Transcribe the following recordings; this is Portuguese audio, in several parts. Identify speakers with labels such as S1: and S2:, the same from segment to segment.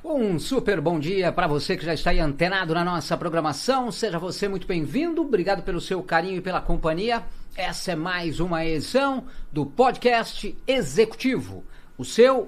S1: Um super bom dia para você que já está aí antenado na nossa programação. Seja você muito bem-vindo. Obrigado pelo seu carinho e pela companhia. Essa é mais uma edição do Podcast Executivo.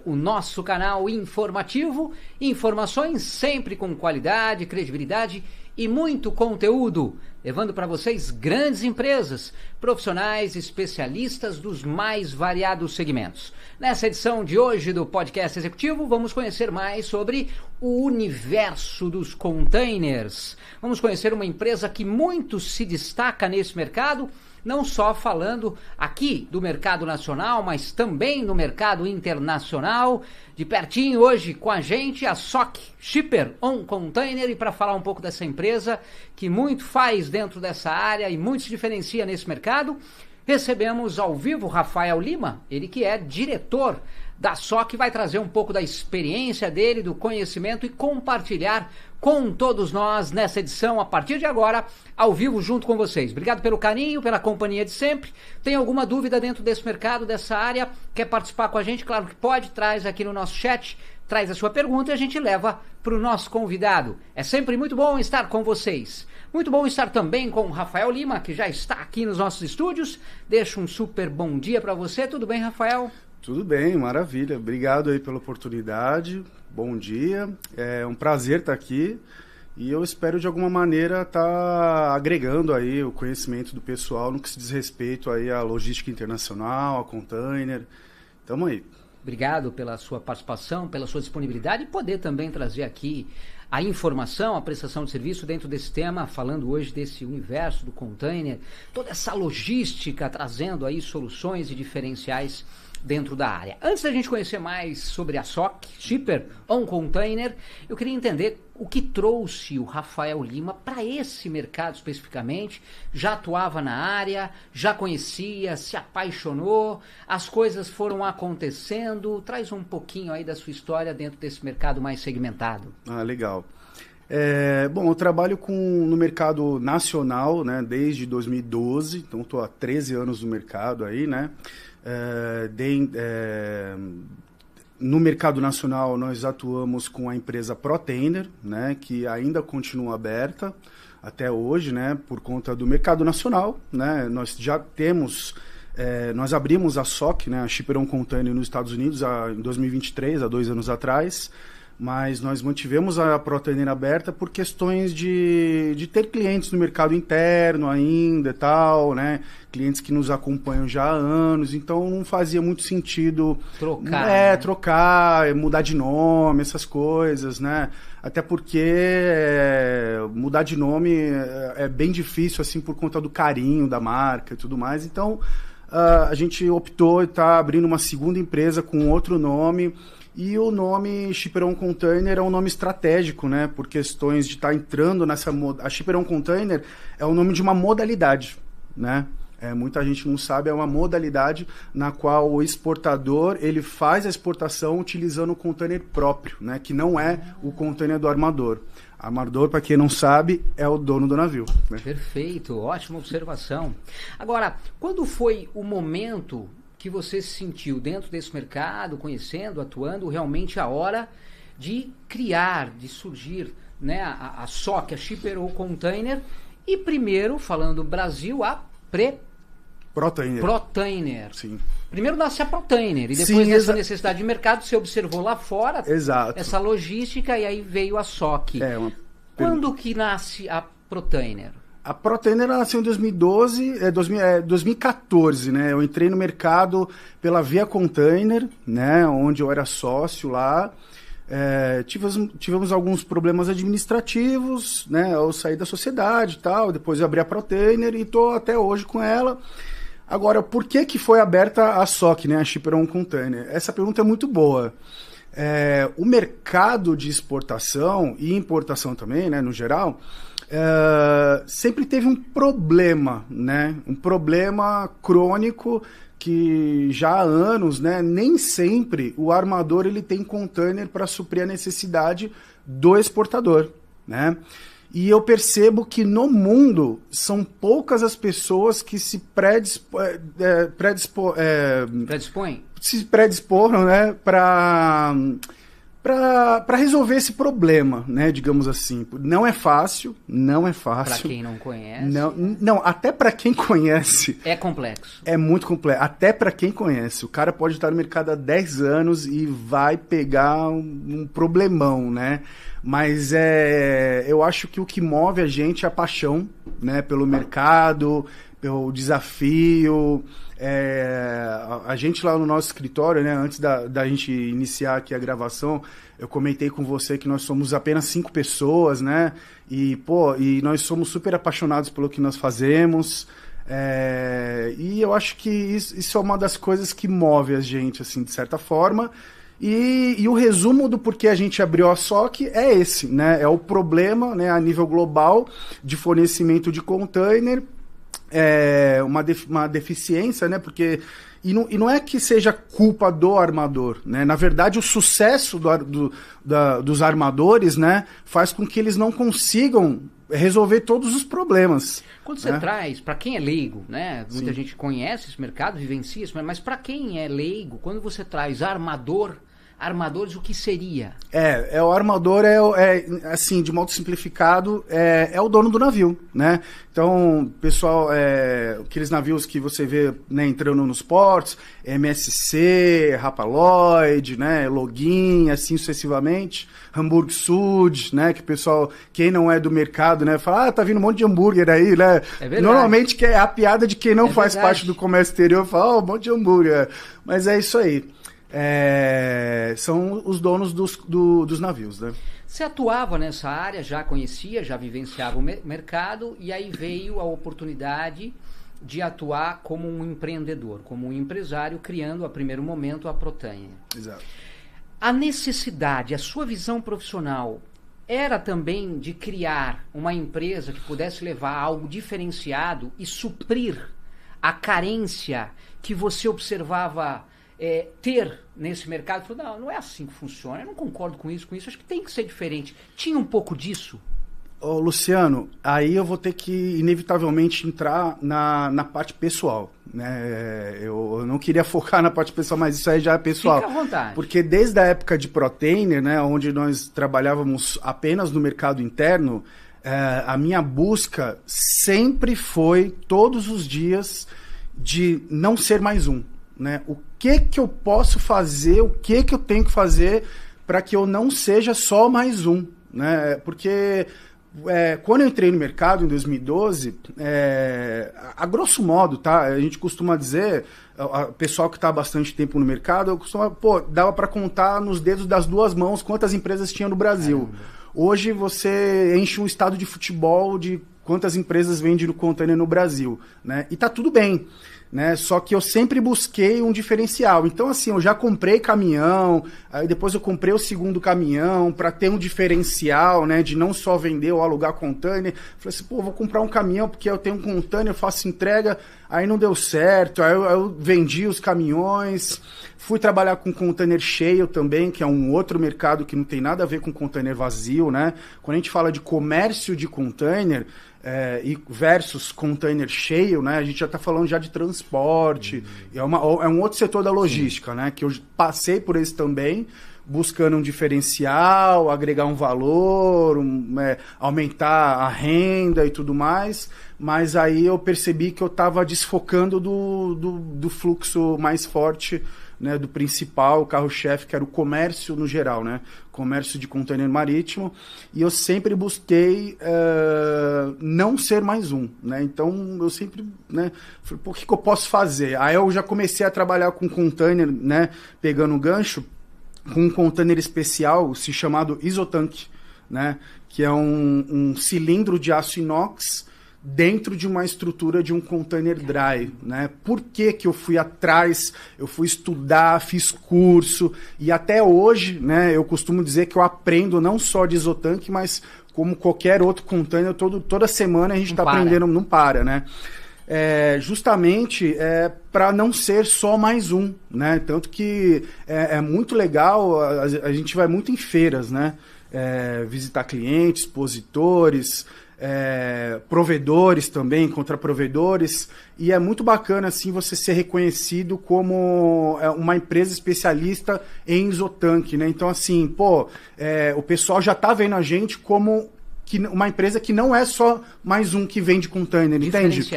S1: O nosso canal informativo. Informações sempre com qualidade, credibilidade e muito conteúdo, levando para vocês grandes empresas, profissionais, especialistas dos mais variados segmentos. Nessa edição de hoje do Podcast Executivo, vamos conhecer mais sobre o universo dos containers. Vamos conhecer uma empresa que muito se destaca nesse mercado, não só falando aqui do mercado nacional, mas também no mercado internacional. De pertinho hoje com a gente, a SOC Shipper On Container, e para falar um pouco dessa empresa que muito faz dentro dessa área e muito se diferencia nesse mercado, recebemos ao vivo Rafael Lima, ele que é diretor da SOC, vai trazer um pouco da experiência dele, do conhecimento e compartilhar com todos nós nessa edição, a partir de agora, ao vivo junto com vocês. Obrigado pelo carinho, pela companhia de sempre. Tem alguma dúvida dentro desse mercado, dessa área? Quer participar com a gente? Claro que pode, traz aqui no nosso chat, traz a sua pergunta e a gente leva para o nosso convidado. É sempre muito bom estar com vocês. Muito bom estar também com o Rafael Lima, que já está aqui nos nossos estúdios. Deixo um super bom dia para você. Tudo bem, Rafael?
S2: Tudo bem, maravilha. Obrigado aí pela oportunidade. Bom dia. É um prazer estar aqui e eu espero de alguma maneira estar agregando aí o conhecimento do pessoal no que se diz respeito aí à logística internacional, a container. Tamo aí.
S1: Obrigado pela sua participação, pela sua disponibilidade e poder também trazer aqui a informação, a prestação de serviço dentro desse tema, falando hoje desse universo do container, toda essa logística, trazendo aí soluções e diferenciais dentro da área. Antes da gente conhecer mais sobre a SOC Shipper On Container, eu queria entender o que trouxe o Rafael Lima para esse mercado especificamente. Já atuava na área, já conhecia, se apaixonou, as coisas foram acontecendo. Traz um pouquinho aí da sua história dentro desse mercado mais segmentado.
S2: Ah, legal. Bom, eu trabalho no mercado nacional, né, desde 2012, então estou há 13 anos no mercado aí, né? No mercado nacional nós atuamos com a empresa Protainer, né, que ainda continua aberta até hoje, né, por conta do mercado nacional, né. Nós já temos, nós abrimos a SOC, né, a Shipper On Container nos Estados Unidos em 2023, há 2 anos atrás, mas nós mantivemos a Protainer aberta por questões de ter clientes no mercado interno ainda e tal, né? Clientes que nos acompanham já há anos, então não fazia muito sentido trocar, mudar de nome, essas coisas, né? Até porque mudar de nome é bem difícil, assim, por conta do carinho da marca e tudo mais. Então, a gente optou e está abrindo uma segunda empresa com outro nome. E o nome Shipper On Container é um nome estratégico, né? Por questões de estar entrando nessa... A Shipper On Container é o nome de uma modalidade, né? Muita gente não sabe, é uma modalidade na qual o exportador ele faz a exportação utilizando o container próprio, né? Que não é o container do armador. Armador, para quem não sabe, é o dono do navio, né?
S1: Perfeito, ótima observação. Agora, quando foi o momento que você se sentiu dentro desse mercado, conhecendo, atuando, realmente a hora de criar, de surgir, né, a SOC, a Shipper On Container, e primeiro, falando Brasil, a Protainer.
S2: Sim.
S1: Primeiro nasce a Protainer, e depois dessa necessidade de mercado, você observou lá fora essa logística, e aí veio a SOC. Quando que nasce a Protainer?
S2: A Protainer nasceu em 2014, né? Eu entrei no mercado pela Via Container, né? Onde eu era sócio lá. Tivemos alguns problemas administrativos, né? Eu saí da sociedade e tal, depois eu abri a Protainer e estou até hoje com ela. Agora, por que foi aberta a SOC, né? A Shipper On Container? Essa pergunta é muito boa. O mercado de exportação e importação também, né? No geral... sempre teve um problema, né? Um problema crônico que já há anos, né? Nem sempre o armador ele tem container para suprir a necessidade do exportador, né? E eu percebo que no mundo são poucas as pessoas que se predisporam, né, para para resolver esse problema, né, digamos assim. Não é fácil.
S1: Para quem não conhece.
S2: Não, até para quem conhece.
S1: É complexo.
S2: É muito complexo. Até para quem conhece. O cara pode estar no mercado há 10 anos e vai pegar um problemão, né? Mas eu acho que o que move a gente é a paixão, né, pelo mercado, pelo desafio. A gente lá no nosso escritório, né, antes da gente iniciar aqui a gravação, eu comentei com você que nós somos apenas 5 pessoas, né? E nós somos super apaixonados pelo que nós fazemos. E eu acho que isso é uma das coisas que move a gente, assim, de certa forma. E o resumo do porquê a gente abriu a SOC é esse, né? É o problema, né, a nível global de fornecimento de container. Uma deficiência, né? Porque e não é que seja culpa do armador, né? Na verdade, o sucesso dos armadores, né, faz com que eles não consigam resolver todos os problemas.
S1: Quando você
S2: né?
S1: traz, para quem é leigo, né? Muita
S2: Sim.
S1: gente conhece esse mercado, vivencia isso, mas para quem é leigo, quando você traz armadores, o que seria?
S2: O armador assim, de modo simplificado, é o dono do navio, né? Então, pessoal, aqueles navios que você vê, né, entrando nos portos, MSC, Hapag-Lloyd, né, Login, assim sucessivamente, Hamburg Sud, né, que o pessoal, quem não é do mercado, né, fala, tá vindo um monte de hambúrguer aí, né?
S1: É verdade.
S2: Normalmente que é a piada de quem não faz
S1: verdade.
S2: parte do comércio exterior, fala, um monte de hambúrguer. Mas é isso aí. São os donos dos navios, né?
S1: Você atuava nessa área, já conhecia, já vivenciava o mercado, e aí veio a oportunidade de atuar como um empreendedor, como um empresário, criando a primeiro momento a Protainer.
S2: Exato.
S1: A necessidade, a sua visão profissional, era também de criar uma empresa que pudesse levar algo diferenciado e suprir a carência que você observava ter nesse mercado? Falou, não é assim que funciona, eu não concordo com isso, acho que tem que ser diferente. Tinha um pouco disso?
S2: Ô, Luciano, aí eu vou ter que inevitavelmente entrar na parte pessoal, né? Eu não queria focar na parte pessoal, mas isso aí já é pessoal.
S1: Fica à vontade.
S2: Porque desde a época de Protainer, né, onde nós trabalhávamos apenas no mercado interno, a minha busca sempre foi, todos os dias, de não ser mais um. Né? O que eu posso fazer, o que eu tenho que fazer para que eu não seja só mais um, né? Porque quando eu entrei no mercado em 2012, a grosso modo, tá? A gente costuma dizer, o pessoal que está há bastante tempo no mercado, dava para contar nos dedos das 2 mãos quantas empresas tinha no Brasil. Hoje você enche um estado de futebol de quantas empresas vendem no container no Brasil, né? E tá tudo bem. Né? Só que eu sempre busquei um diferencial. Então, assim, eu já comprei caminhão, aí depois eu comprei o segundo caminhão para ter um diferencial, né? De não só vender ou alugar container. Falei assim, vou comprar um caminhão porque eu tenho um container, eu faço entrega, aí não deu certo, aí eu vendi os caminhões, fui trabalhar com container cheio também, que é um outro mercado que não tem nada a ver com container vazio, né? Quando a gente fala de comércio de container, e versus container cheio, né? A gente já está falando já de transporte, é um outro setor da logística, né? Que eu passei por esse também, buscando um diferencial, agregar um valor, aumentar a renda e tudo mais, mas aí eu percebi que eu estava desfocando do fluxo mais forte, né, do principal, o carro-chefe, que era o comércio no geral, né? Comércio de container marítimo, e eu sempre busquei não ser mais um, né? Então eu sempre, né, falei, o que eu posso fazer? Aí eu já comecei a trabalhar com container, né, pegando o gancho, com um container especial, se chamado Isotank, né, que é um cilindro de aço inox dentro de uma estrutura de um container dry, né? Por que eu fui atrás, eu fui estudar, fiz curso, e até hoje, né, eu costumo dizer que eu aprendo não só de Isotank, mas como qualquer outro container, toda semana a gente está aprendendo, não para, né? Justamente para não ser só mais um, né? Tanto que é muito legal, a gente vai muito em feiras, né? Visitar clientes, expositores, provedores também, contra provedores, e é muito bacana assim você ser reconhecido como uma empresa especialista em isotanque, né? Então assim, o pessoal já tá vendo a gente como uma empresa que não é só mais um que vende container, entende?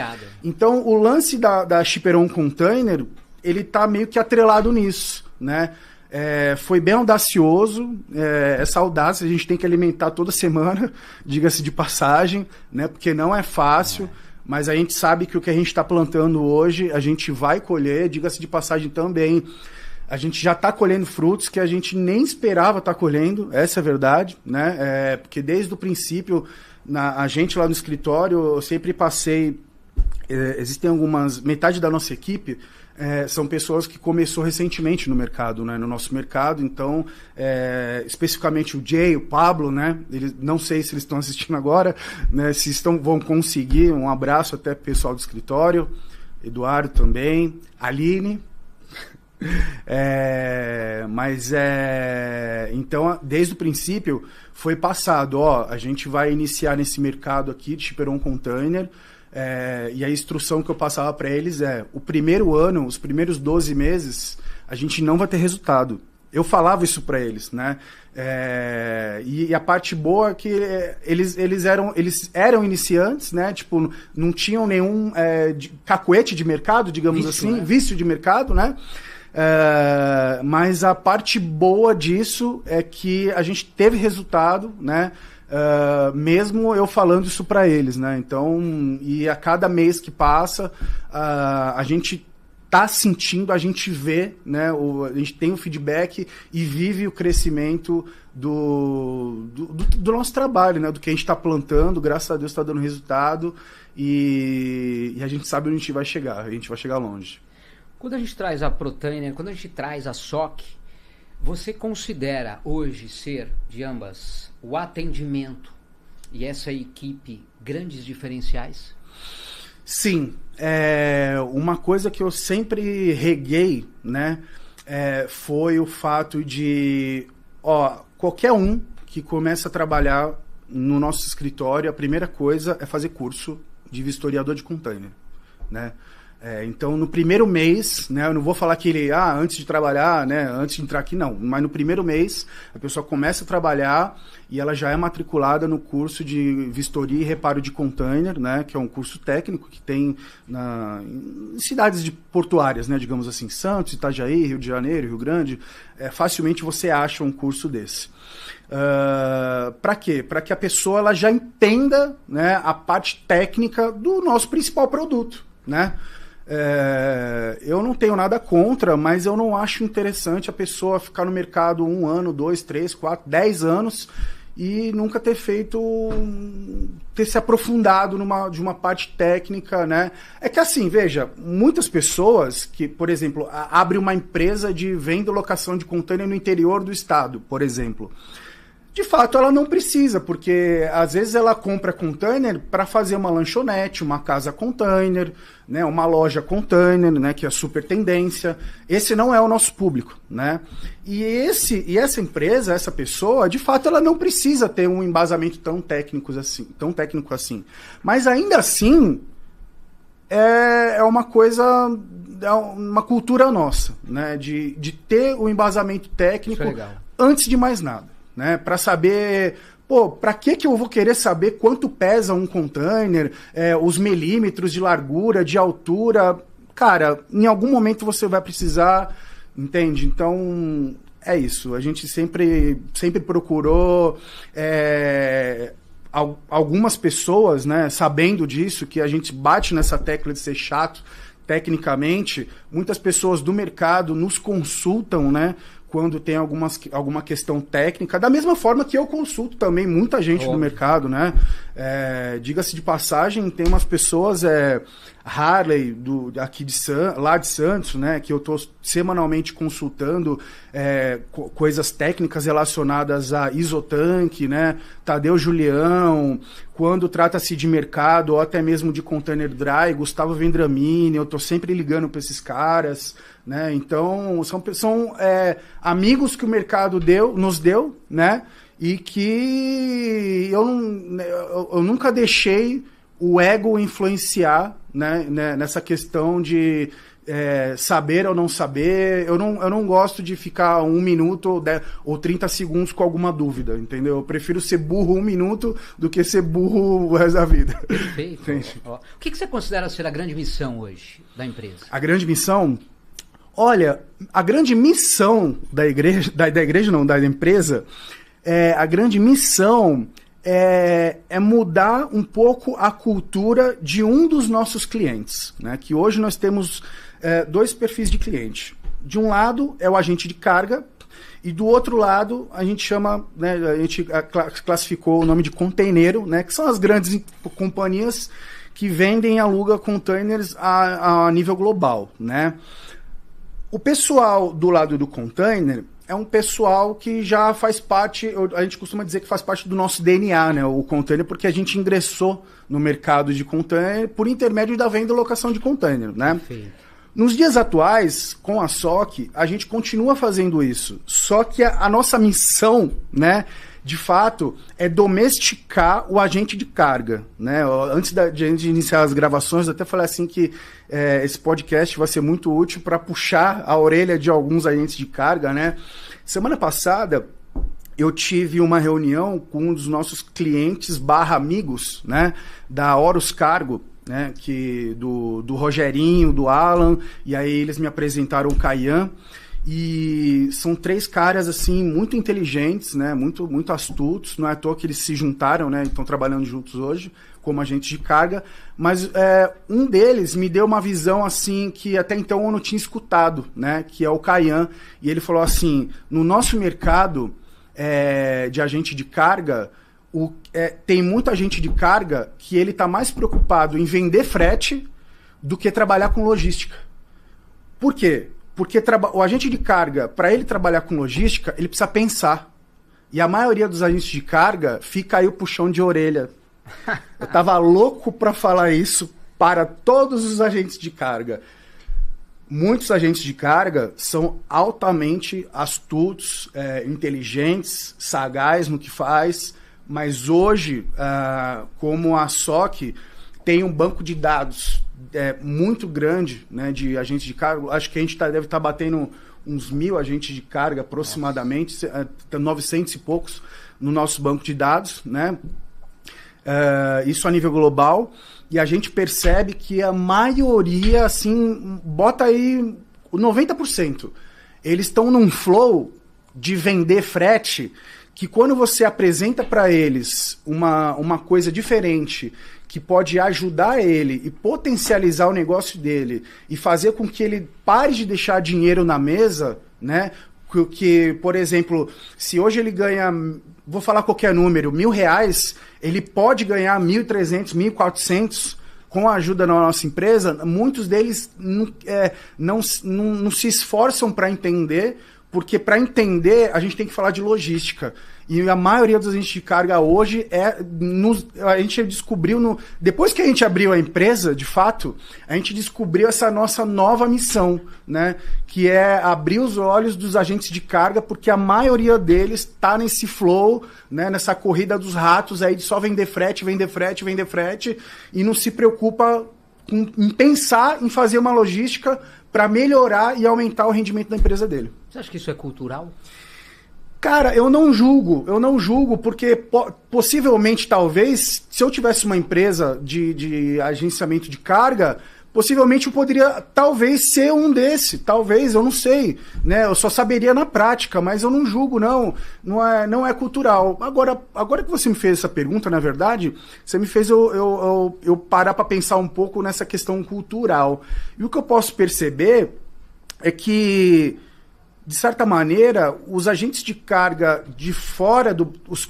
S2: Então o lance da Shipper On Container, ele tá meio que atrelado nisso, né? Foi bem audacioso, essa audácia a gente tem que alimentar toda semana, diga-se de passagem, né? Porque não é fácil, mas a gente sabe que o que a gente está plantando hoje, a gente vai colher, diga-se de passagem também, a gente já está colhendo frutos que a gente nem esperava estar colhendo, essa é a verdade, né? Porque desde o princípio, a gente lá no escritório, eu sempre passei, existem metade da nossa equipe, são pessoas que começou recentemente no mercado, né, no nosso mercado, então, especificamente o Jay, o Pablo, né, não sei se eles estão assistindo agora, né, se vão conseguir, um abraço até pro pessoal do escritório, Eduardo também, Aline, então, desde o princípio, foi passado, a gente vai iniciar nesse mercado aqui de Shipper On Container. E a instrução que eu passava para eles o primeiro ano, os primeiros 12 meses, a gente não vai ter resultado. Eu falava isso para eles, né? E a parte boa é que eles eram iniciantes, né? Tipo, não tinham nenhum cacuete de mercado, digamos assim, vício de mercado, né? Mas a parte boa disso é que a gente teve resultado, né? Mesmo eu falando isso para eles, né? Então, e a cada mês que passa, a gente tá sentindo, a gente vê, né? A gente tem o feedback e vive o crescimento do nosso trabalho, né? Do que a gente está plantando, graças a Deus está dando resultado e a gente sabe onde a gente vai chegar longe.
S1: Quando a gente traz a Protainer, quando a gente traz a SOC, você considera hoje ser, de ambas, o atendimento e essa equipe grandes diferenciais?
S2: Sim. Uma coisa que eu sempre reguei, né, foi o fato de qualquer um que começa a trabalhar no nosso escritório, a primeira coisa é fazer curso de vistoriador de container, né? Então, no primeiro mês, né, eu não vou falar que ele, antes de trabalhar, né, antes de entrar aqui, não. Mas no primeiro mês, a pessoa começa a trabalhar e ela já é matriculada no curso de vistoria e reparo de container, né, que é um curso técnico que tem em cidades portuárias, né, digamos assim, Santos, Itajaí, Rio de Janeiro, Rio Grande. Facilmente você acha um curso desse. Para quê? Para que a pessoa ela já entenda, né, a parte técnica do nosso principal produto, né? Eu não tenho nada contra, mas eu não acho interessante a pessoa ficar no mercado 1 ano, 2, 3, 4, 10 anos e nunca ter se aprofundado de uma parte técnica, né? É que assim, veja, muitas pessoas que, por exemplo, abrem uma empresa de venda e locação de container no interior do estado, por exemplo. De fato, ela não precisa, porque às vezes ela compra container para fazer uma lanchonete, uma casa container, né, uma loja container, né, que é super tendência. Esse não é o nosso público, né? E essa empresa, essa pessoa, de fato, ela não precisa ter um embasamento tão técnico assim. Mas ainda assim, é uma coisa, é uma cultura nossa, né, de ter o embasamento técnico antes de mais nada. Né, para saber, para que eu vou querer saber quanto pesa um container, os milímetros de largura, de altura? Cara, em algum momento você vai precisar, entende? Então, é isso. A gente sempre procurou algumas pessoas, né, sabendo disso, que a gente bate nessa tecla de ser chato tecnicamente, muitas pessoas do mercado nos consultam, né, quando tem alguma questão técnica, da mesma forma que eu consulto também muita gente do mercado, né? Diga-se de passagem, tem umas pessoas, Harley, aqui lá de Santos, né? Que eu estou semanalmente consultando coisas técnicas relacionadas a isotanque, né? Tadeu Julião, quando trata-se de mercado ou até mesmo de container dry, Gustavo Vendramini, eu estou sempre ligando para esses caras, né? Então, são amigos que o mercado nos deu, né? e que eu nunca deixei o ego influenciar, né, nessa questão de saber ou não saber. Eu não gosto de ficar 1 minuto ou 30 segundos com alguma dúvida, entendeu? Eu prefiro ser burro 1 minuto do que ser burro o resto da vida.
S1: Perfeito. O que você considera ser a grande missão hoje da empresa?
S2: A grande missão? Olha, a grande missão da empresa, a grande missão é mudar um pouco a cultura de um dos nossos clientes, né? Que hoje nós temos 2 perfis de cliente. De um lado é o agente de carga e do outro lado a gente chama, né, a gente classificou o nome de container, né? Que são as grandes companhias que vendem e alugam containers a nível global, né? O pessoal do lado do container é um pessoal que já faz parte, a gente costuma dizer que faz parte do nosso DNA, né, o container, porque a gente ingressou no mercado de container por intermédio da venda e locação de container, né?
S1: Perfeito.
S2: Nos dias atuais, com a SOC, a gente continua fazendo isso, só que a nossa missão, né, de fato, é domesticar o agente de carga, né? Antes de iniciar as gravações, eu até falei assim que esse podcast vai ser muito útil para puxar a orelha de alguns agentes de carga, né? Semana passada, eu tive uma reunião com um dos nossos clientes /amigos, né? Da Horus Cargo, né? Do Rogerinho, do Alan, e aí eles me apresentaram o Caian. E são 3 caras assim muito inteligentes, né? Muito astutos. Não é à toa que eles se juntaram, né? Estão trabalhando juntos hoje como agentes de carga. Mas um deles me deu uma visão assim que até então eu não tinha escutado, né? Que é o Caian. E ele falou assim: no nosso mercado de agente de carga, tem muita agente de carga que ele está mais preocupado em vender frete do que trabalhar com logística. Por quê? Porque o agente de carga, para ele trabalhar com logística, ele precisa pensar. E a maioria dos agentes de carga fica aí o puxão de orelha. Eu tava louco para falar isso para todos os agentes de carga. Muitos agentes de carga são altamente astutos, inteligentes, sagazes no que faz, mas hoje, como a SOC tem um banco de dados muito grande, né, de agentes de carga. Acho que a gente deve estar batendo uns 1.000 agentes de carga aproximadamente, 900 e poucos no nosso banco de dados, né? Isso a nível global. E a gente percebe que a maioria, assim, bota aí 90%. Eles estão num flow de vender frete que quando você apresenta para eles uma coisa diferente que pode ajudar ele e potencializar o negócio dele e fazer com que ele pare de deixar dinheiro na mesa, né? Que, por exemplo, se hoje ele ganha, vou falar qualquer número, R$1.000, ele pode ganhar 1.300, 1.400 com a ajuda da nossa empresa. Muitos deles não se esforçam para entender, porque para entender a gente tem que falar de logística. E a maioria dos agentes de carga hoje a gente descobriu, depois que a gente abriu a empresa, de fato, a gente descobriu essa nossa nova missão, né? Que é abrir os olhos dos agentes de carga, porque a maioria deles está nesse flow, né? Nessa corrida dos ratos aí de só vender frete, e não se preocupa em pensar em fazer uma logística para melhorar e aumentar o rendimento da empresa dele.
S1: Você acha que isso é cultural?
S2: Cara, eu não julgo, porque possivelmente, talvez, se eu tivesse uma empresa de agenciamento de carga, possivelmente eu poderia, talvez, ser um talvez, eu não sei, né? Eu só saberia na prática, mas eu não julgo, não é cultural. Agora que você me fez essa pergunta, na verdade, você me fez eu parar para pensar um pouco nessa questão cultural. E o que eu posso perceber é que, de certa maneira, os agentes de carga de fora os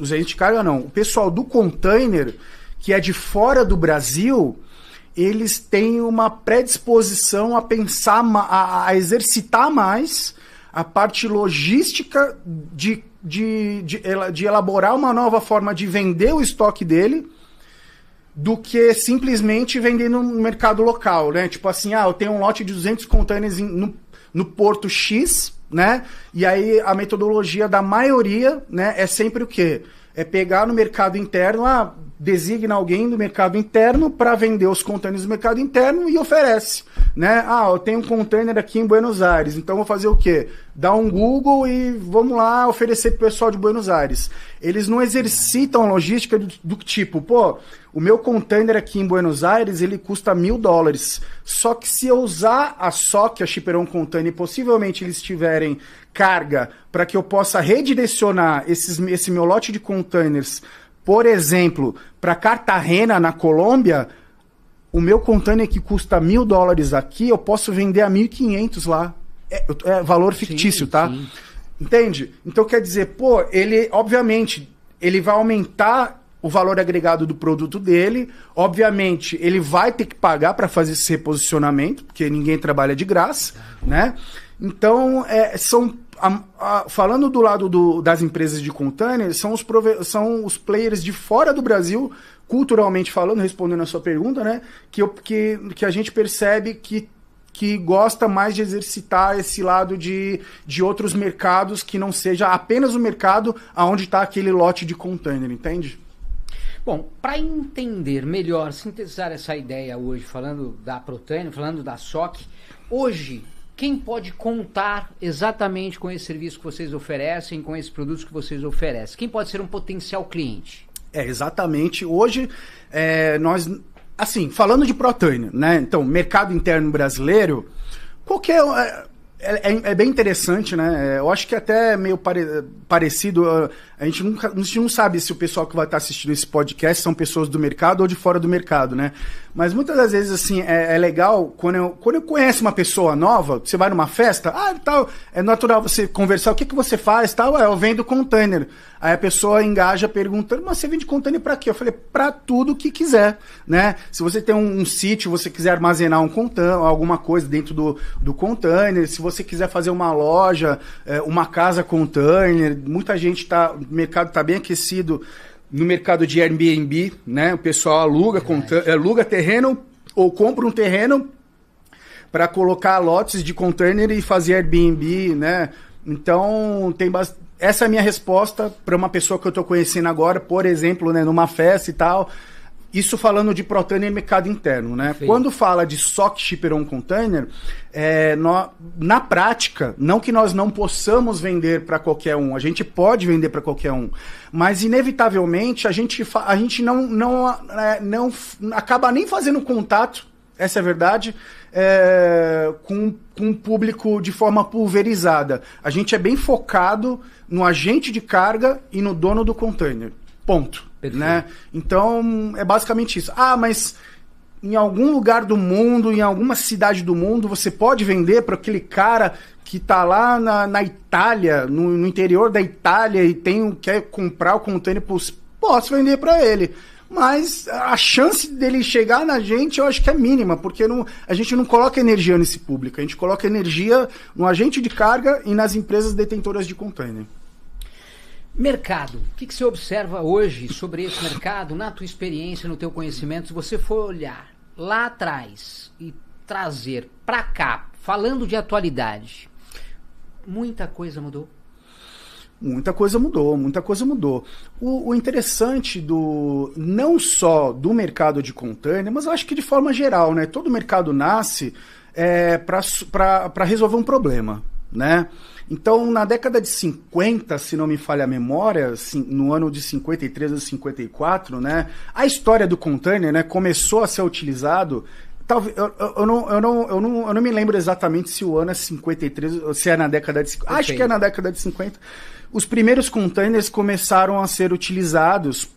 S2: agentes de carga não, o pessoal do container, que é de fora do Brasil, eles têm uma predisposição a pensar, a exercitar mais a parte logística de elaborar uma nova forma de vender o estoque dele, do que simplesmente vender no mercado local, né? Tipo assim, eu tenho um lote de 200 containers no Porto X, né? E aí a metodologia da maioria, né, é sempre o quê? É pegar no mercado interno, designa alguém do mercado interno para vender os containers do mercado interno e oferece, né? Eu tenho um container aqui em Buenos Aires, então vou fazer o quê? Dar um Google e vamos lá oferecer pro pessoal de Buenos Aires. Eles não exercitam a logística do tipo, o meu container aqui em Buenos Aires, ele custa $1.000. Só que se eu usar a SOC, a Shipper On Container, e possivelmente eles tiverem carga para que eu possa redirecionar esse meu lote de containers, por exemplo, para Cartagena, na Colômbia, o meu container que custa $1.000 aqui, eu posso vender a 1.500 lá. É valor fictício, sim, tá? Sim. Entende? Então quer dizer, ele, obviamente, ele vai aumentar o valor agregado do produto dele, obviamente, ele vai ter que pagar para fazer esse reposicionamento, porque ninguém trabalha de graça, né? Então, falando do lado das empresas de container, são os players de fora do Brasil, culturalmente falando, respondendo a sua pergunta, né? Que a gente percebe que gosta mais de exercitar esse lado de outros mercados que não seja apenas o mercado onde está aquele lote de container, entende?
S1: Bom, para entender melhor, sintetizar essa ideia hoje, falando da Protainer, falando da SOC, hoje, quem pode contar exatamente com esse serviço que vocês oferecem, com esses produtos que vocês oferecem? Quem pode ser um potencial cliente?
S2: Exatamente. Hoje, nós, assim, falando de Protainer, né? Então, mercado interno brasileiro, é bem interessante, né? Eu acho que até é meio parecido. A gente não sabe se o pessoal que vai estar assistindo esse podcast são pessoas do mercado ou de fora do mercado, né? Mas muitas das vezes, assim, é legal quando eu conheço uma pessoa nova, você vai numa festa, tal, é natural você conversar, o que você faz, tal, eu vendo container. Aí a pessoa engaja perguntando, mas você vende container pra quê? Eu falei, pra tudo que quiser, né? Se você tem um sítio, você quiser armazenar um container, alguma coisa dentro do container, se você quiser fazer uma loja, uma casa container, muita gente o mercado tá bem aquecido no mercado de Airbnb, né? O pessoal aluga terreno ou compra um terreno para colocar lotes de container e fazer Airbnb, né? Então, essa é a minha resposta para uma pessoa que eu estou conhecendo agora, por exemplo, né, numa festa e tal. Isso falando de Protainer e mercado interno, né? Sim. Quando fala de SOC Shipper On Container, na prática, não que nós não possamos vender para qualquer um, a gente pode vender para qualquer um, mas inevitavelmente a gente não acaba nem fazendo contato, essa é a verdade, com o público de forma pulverizada. A gente é bem focado no agente de carga e no dono do container. Ponto. Né? Então, é basicamente isso. Mas em algum lugar do mundo, em alguma cidade do mundo, você pode vender para aquele cara que está lá na Itália, no interior da Itália e quer comprar o container, posso vender para ele. Mas a chance dele chegar na gente, eu acho que é mínima, porque a gente não coloca energia nesse público, a gente coloca energia no agente de carga e nas empresas detentoras de container.
S1: Mercado. O que você observa hoje sobre esse mercado, na tua experiência, no teu conhecimento? Se você for olhar lá atrás e trazer para cá, falando de atualidade, muita coisa mudou?
S2: Muita coisa mudou. O interessante não só do mercado de container, mas eu acho que de forma geral, né? Todo mercado nasce para resolver um problema, né? Então, na década de 50, se não me falha a memória, no ano de 53 a 54, né, a história do container, né, começou a ser utilizado. Talvez, eu não me lembro exatamente se o ano é 53, ou se é na década de 50. Acho que é na década de 50. Os primeiros containers começaram a ser utilizados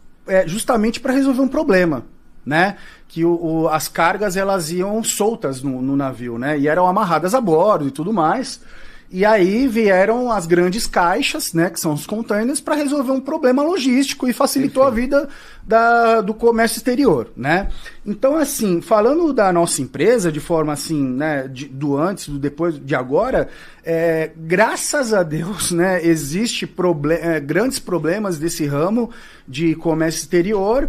S2: justamente para resolver um problema, né? Que as cargas elas iam soltas no navio, né? E eram amarradas a bordo e tudo mais. E aí vieram as grandes caixas, né, que são os containers, para resolver um problema logístico e facilitou a vida do comércio exterior, né? Então, assim, falando da nossa empresa de forma assim, né, do antes, do depois, de agora, graças a Deus, né, existe grandes problemas desse ramo de comércio exterior.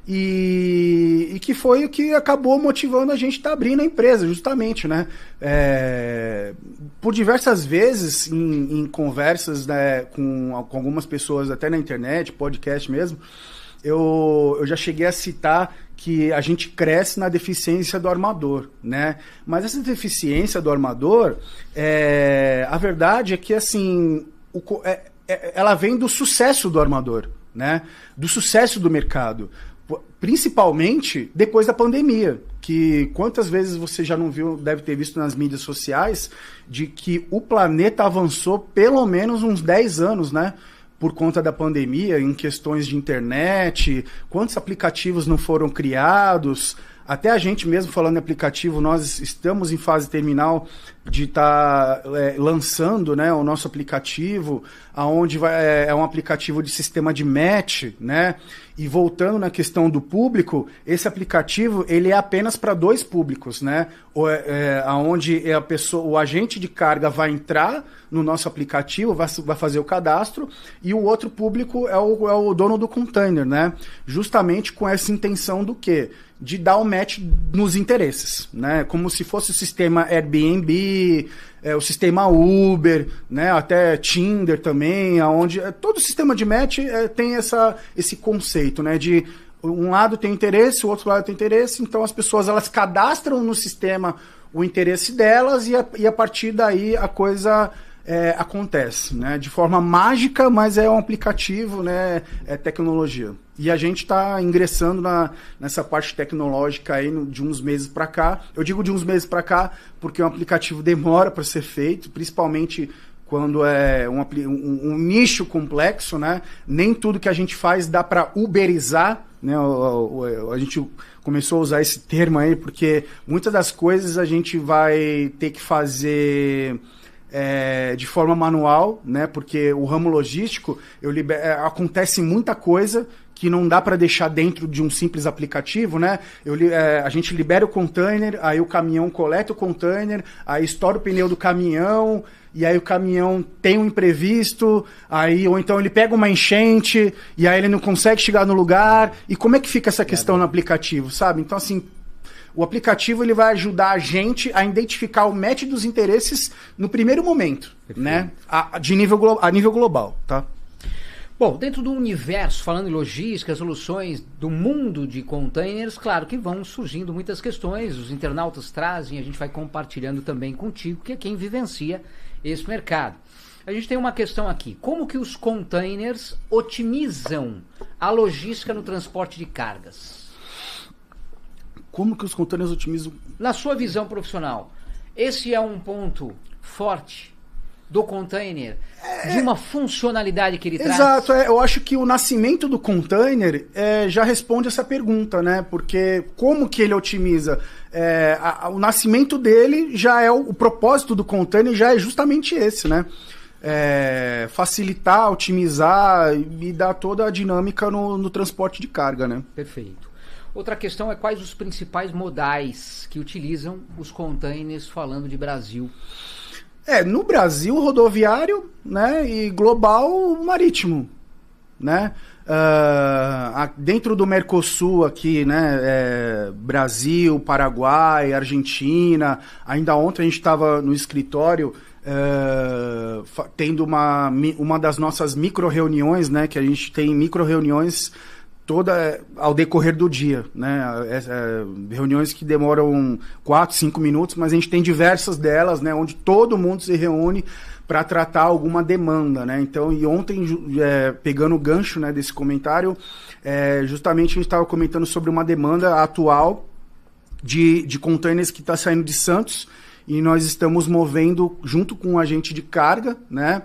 S2: e que foi o que acabou motivando a gente a estar abrindo a empresa, justamente, né? Por diversas vezes, em conversas, né, com algumas pessoas, até na internet, podcast mesmo, eu já cheguei a citar que a gente cresce na deficiência do armador, né? Mas essa deficiência do armador, a verdade é que, assim, ela vem do sucesso do armador, né? Do sucesso do mercado. Principalmente depois da pandemia, que quantas vezes você já não viu, deve ter visto nas mídias sociais, de que o planeta avançou pelo menos uns 10 anos, né? Por conta da pandemia, em questões de internet, quantos aplicativos não foram criados. Até a gente mesmo falando em aplicativo, nós estamos em fase terminal de estar lançando, né, o nosso aplicativo, aonde é um aplicativo de sistema de match, né? E voltando na questão do público, esse aplicativo ele é apenas para 2 públicos, né? Aonde o agente de carga vai entrar no nosso aplicativo, vai fazer o cadastro, e o outro público é o dono do container, né? Justamente com essa intenção do quê? De dar o match nos interesses, né? Como se fosse o sistema Airbnb, o sistema Uber, né? Até Tinder também, onde todo o sistema de match tem esse conceito, né? De um lado tem interesse, o outro lado tem interesse, então as pessoas elas cadastram no sistema o interesse delas e a partir daí a coisa acontece, né? De forma mágica, mas é um aplicativo, né? É tecnologia. E a gente está ingressando nessa parte tecnológica aí de uns meses para cá. Eu digo de uns meses para cá porque um aplicativo demora para ser feito, principalmente quando é um nicho complexo, né? Nem tudo que a gente faz dá para uberizar, né? A gente começou a usar esse termo aí porque muitas das coisas a gente vai ter que fazer de forma manual, né? Porque o ramo logístico acontece muita coisa que não dá para deixar dentro de um simples aplicativo, né? A gente libera o container, aí o caminhão coleta o container, aí estoura o pneu do caminhão, e aí o caminhão tem um imprevisto, ou então ele pega uma enchente, e aí ele não consegue chegar no lugar. E como é que fica essa questão no aplicativo, sabe? Então, assim, o aplicativo ele vai ajudar a gente a identificar o match dos interesses no primeiro momento, né? A nível global, tá?
S1: Bom, dentro do universo, falando em logística, soluções do mundo de containers, claro que vão surgindo muitas questões, os internautas trazem, a gente vai compartilhando também contigo, que é quem vivencia esse mercado. A gente tem uma questão aqui, como que os containers otimizam a logística no transporte de cargas?
S2: Como que os containers otimizam?
S1: Na sua visão profissional, esse é um ponto forte do container, de uma funcionalidade que ele traz?
S2: Exato, eu acho que o nascimento do container já responde essa pergunta, né? Porque como que ele otimiza? O nascimento dele já é o propósito do container, já é justamente esse, né? Facilitar, otimizar e dar toda a dinâmica no transporte de carga, né?
S1: Perfeito. Outra questão é quais os principais modais que utilizam os containers falando de Brasil?
S2: No Brasil, rodoviário, né, e global, marítimo, né? Dentro do Mercosul aqui, né, Brasil, Paraguai, Argentina, ainda ontem a gente estava no escritório tendo uma das nossas micro-reuniões, né, que a gente tem micro-reuniões toda ao decorrer do dia, né? Reuniões que demoram 4, 5 minutos, mas a gente tem diversas delas, né? Onde todo mundo se reúne para tratar alguma demanda, né? Então, e ontem, pegando o gancho, né, desse comentário, justamente a gente estava comentando sobre uma demanda atual de containers que está saindo de Santos e nós estamos movendo junto com um agente de carga, né,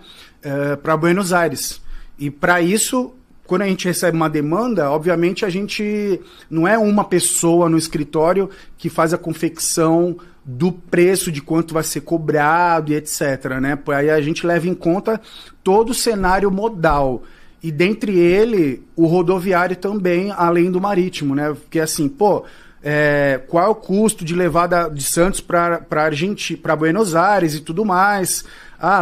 S2: para Buenos Aires. E para isso, quando a gente recebe uma demanda, obviamente a gente não é uma pessoa no escritório que faz a confecção do preço, de quanto vai ser cobrado e etc, né? Aí a gente leva em conta todo o cenário modal. E dentre ele, o rodoviário também, além do marítimo, né? Porque assim, qual é o custo de levar de Santos para Argentina, para Buenos Aires e tudo mais?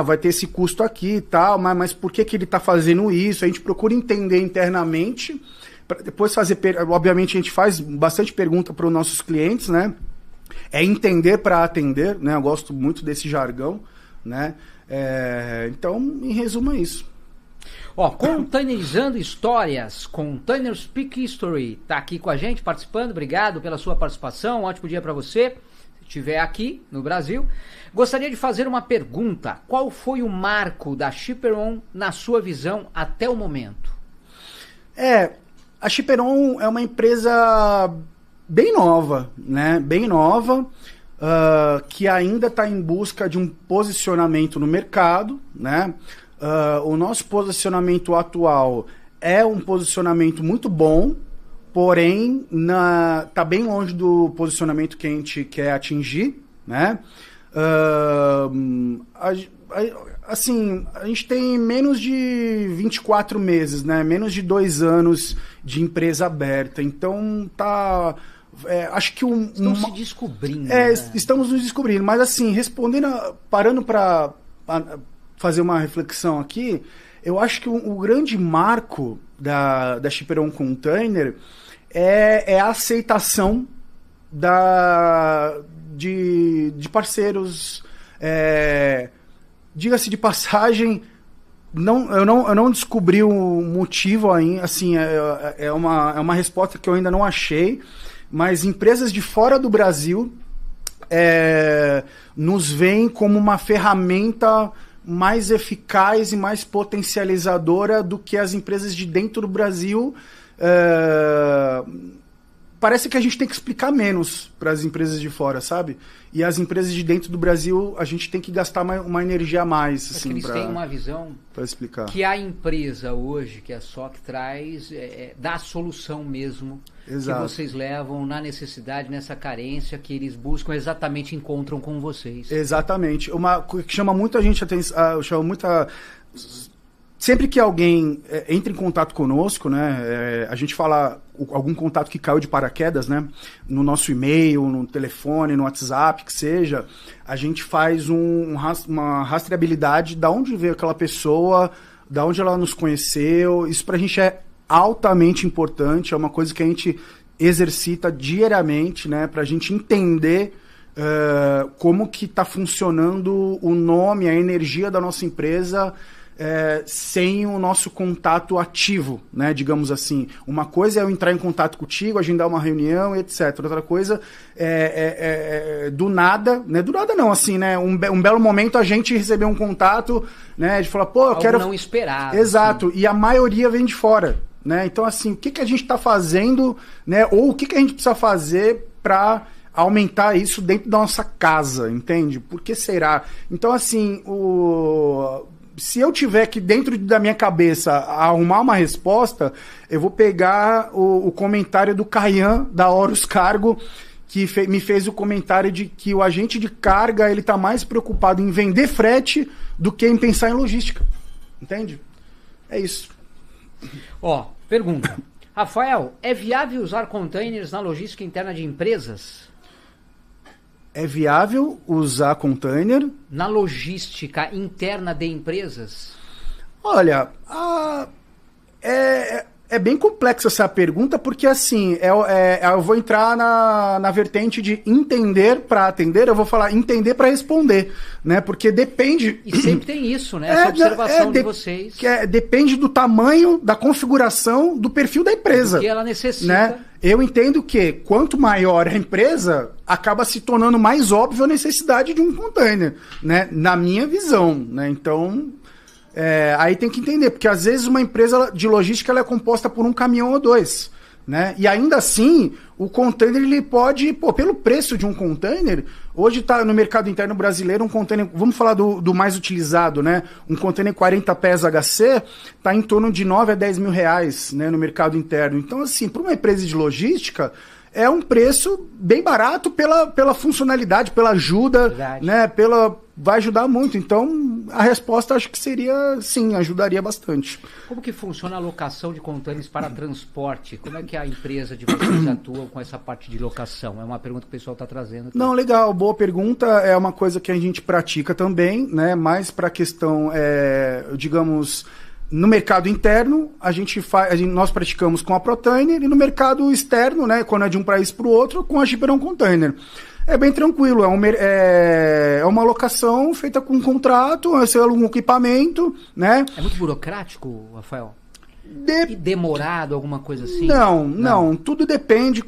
S2: Vai ter esse custo aqui e tal, mas por que ele está fazendo isso? A gente procura entender internamente para depois fazer... Obviamente, a gente faz bastante pergunta para os nossos clientes, né? É entender para atender, né? Eu gosto muito desse jargão, né? Então, em resumo, é isso.
S1: Containerizando Histórias, Container Speak History, tá aqui com a gente, participando. Obrigado pela sua participação, um ótimo dia para você, se estiver aqui no Brasil. Gostaria de fazer uma pergunta. Qual foi o marco da Shipper.on na sua visão até o momento?
S2: A Shipper.on é uma empresa bem nova, né? Bem nova, que ainda está em busca de um posicionamento no mercado, né? O nosso posicionamento atual é um posicionamento muito bom, porém tá bem longe do posicionamento que a gente quer atingir, né? Assim, a gente tem menos de 24 meses, né? Menos de 2 anos de empresa aberta, então acho que
S1: Estamos se descobrindo.
S2: Né? Estamos nos descobrindo, mas assim, parando para fazer uma reflexão aqui, eu acho que o grande marco da Shipper.on Container é a aceitação de parceiros. Diga-se de passagem, eu não descobri o motivo ainda, assim, é uma resposta que eu ainda não achei, mas empresas de fora do Brasil nos veem como uma ferramenta mais eficaz e mais potencializadora do que as empresas de dentro do Brasil. Parece que a gente tem que explicar menos para as empresas de fora, sabe? E as empresas de dentro do Brasil, a gente tem que gastar uma energia a mais. Assim,
S1: eles têm uma visão
S2: para explicar.
S1: Que a empresa hoje, que é a SOC, traz, dá a solução mesmo. Exato. Que vocês levam na necessidade, nessa carência que eles buscam, exatamente encontram com vocês.
S2: Exatamente. Uma que chama muita gente atenção, sempre que alguém entra em contato conosco, né, a gente fala algum contato que caiu de paraquedas, né, no nosso e-mail, no telefone, no WhatsApp, que seja, a gente faz uma rastreabilidade de onde veio aquela pessoa, de onde ela nos conheceu. Isso pra gente é altamente importante, é uma coisa que a gente exercita diariamente, né, pra gente entender como que tá funcionando o nome, a energia da nossa empresa, sem o nosso contato ativo, né, digamos assim. Uma coisa é eu entrar em contato contigo, agendar uma reunião, etc. Outra coisa do nada, né, do nada não, assim, né, um belo momento a gente receber um contato, né, de falar, pô, eu quero...
S1: não esperado.
S2: Exato, assim. E a maioria vem de fora, né, então assim, o que a gente está fazendo, né, ou o que a gente precisa fazer para aumentar isso dentro da nossa casa, entende? Por que será? Então assim, se eu tiver que, dentro da minha cabeça, arrumar uma resposta, eu vou pegar o comentário do Caian, da Horus Cargo, que me fez o comentário de que o agente de carga ele está mais preocupado em vender frete do que em pensar em logística. Entende? É isso.
S1: Pergunta. Rafael, é viável usar containers na logística interna de empresas?
S2: É viável usar container
S1: na logística interna de empresas?
S2: Olha, é bem complexa essa pergunta, porque assim, eu vou entrar na vertente de entender para atender, eu vou falar entender para responder, né? Porque depende...
S1: E sempre tem isso, né? Essa observação de vocês.
S2: Depende do tamanho, da configuração, do perfil da empresa.
S1: Do que ela necessita.
S2: Né? Eu entendo que quanto maior a empresa, acaba se tornando mais óbvio a necessidade de um container, né? Na minha visão, né? Então... aí tem que entender, porque às vezes uma empresa de logística ela é composta por um caminhão ou dois, né? E ainda assim, o container ele pode, pelo preço de um container, hoje está no mercado interno brasileiro um container, vamos falar do mais utilizado, né? Um container 40 pés HC está em torno de 9 a 10 mil reais, né, no mercado interno. Então, assim, para uma empresa de logística, é um preço bem barato pela funcionalidade, pela ajuda, né? Vai ajudar muito. Então, a resposta acho que seria, sim, ajudaria bastante.
S1: Como que funciona a locação de contêineres para transporte? Como é que a empresa de vocês atua com essa parte de locação? É uma pergunta que o pessoal está trazendo aqui.
S2: Não, legal, boa pergunta. É uma coisa que a gente pratica também, né? Mais para a questão, digamos, No mercado interno, nós praticamos com a Protainer, e no mercado externo, né, quando é de um país para o outro, com a Shipper On Container. É bem tranquilo, é uma locação feita com um contrato, você aluga um equipamento, né?
S1: É muito burocrático, Rafael? E demorado, alguma coisa assim?
S2: Não. Tudo depende.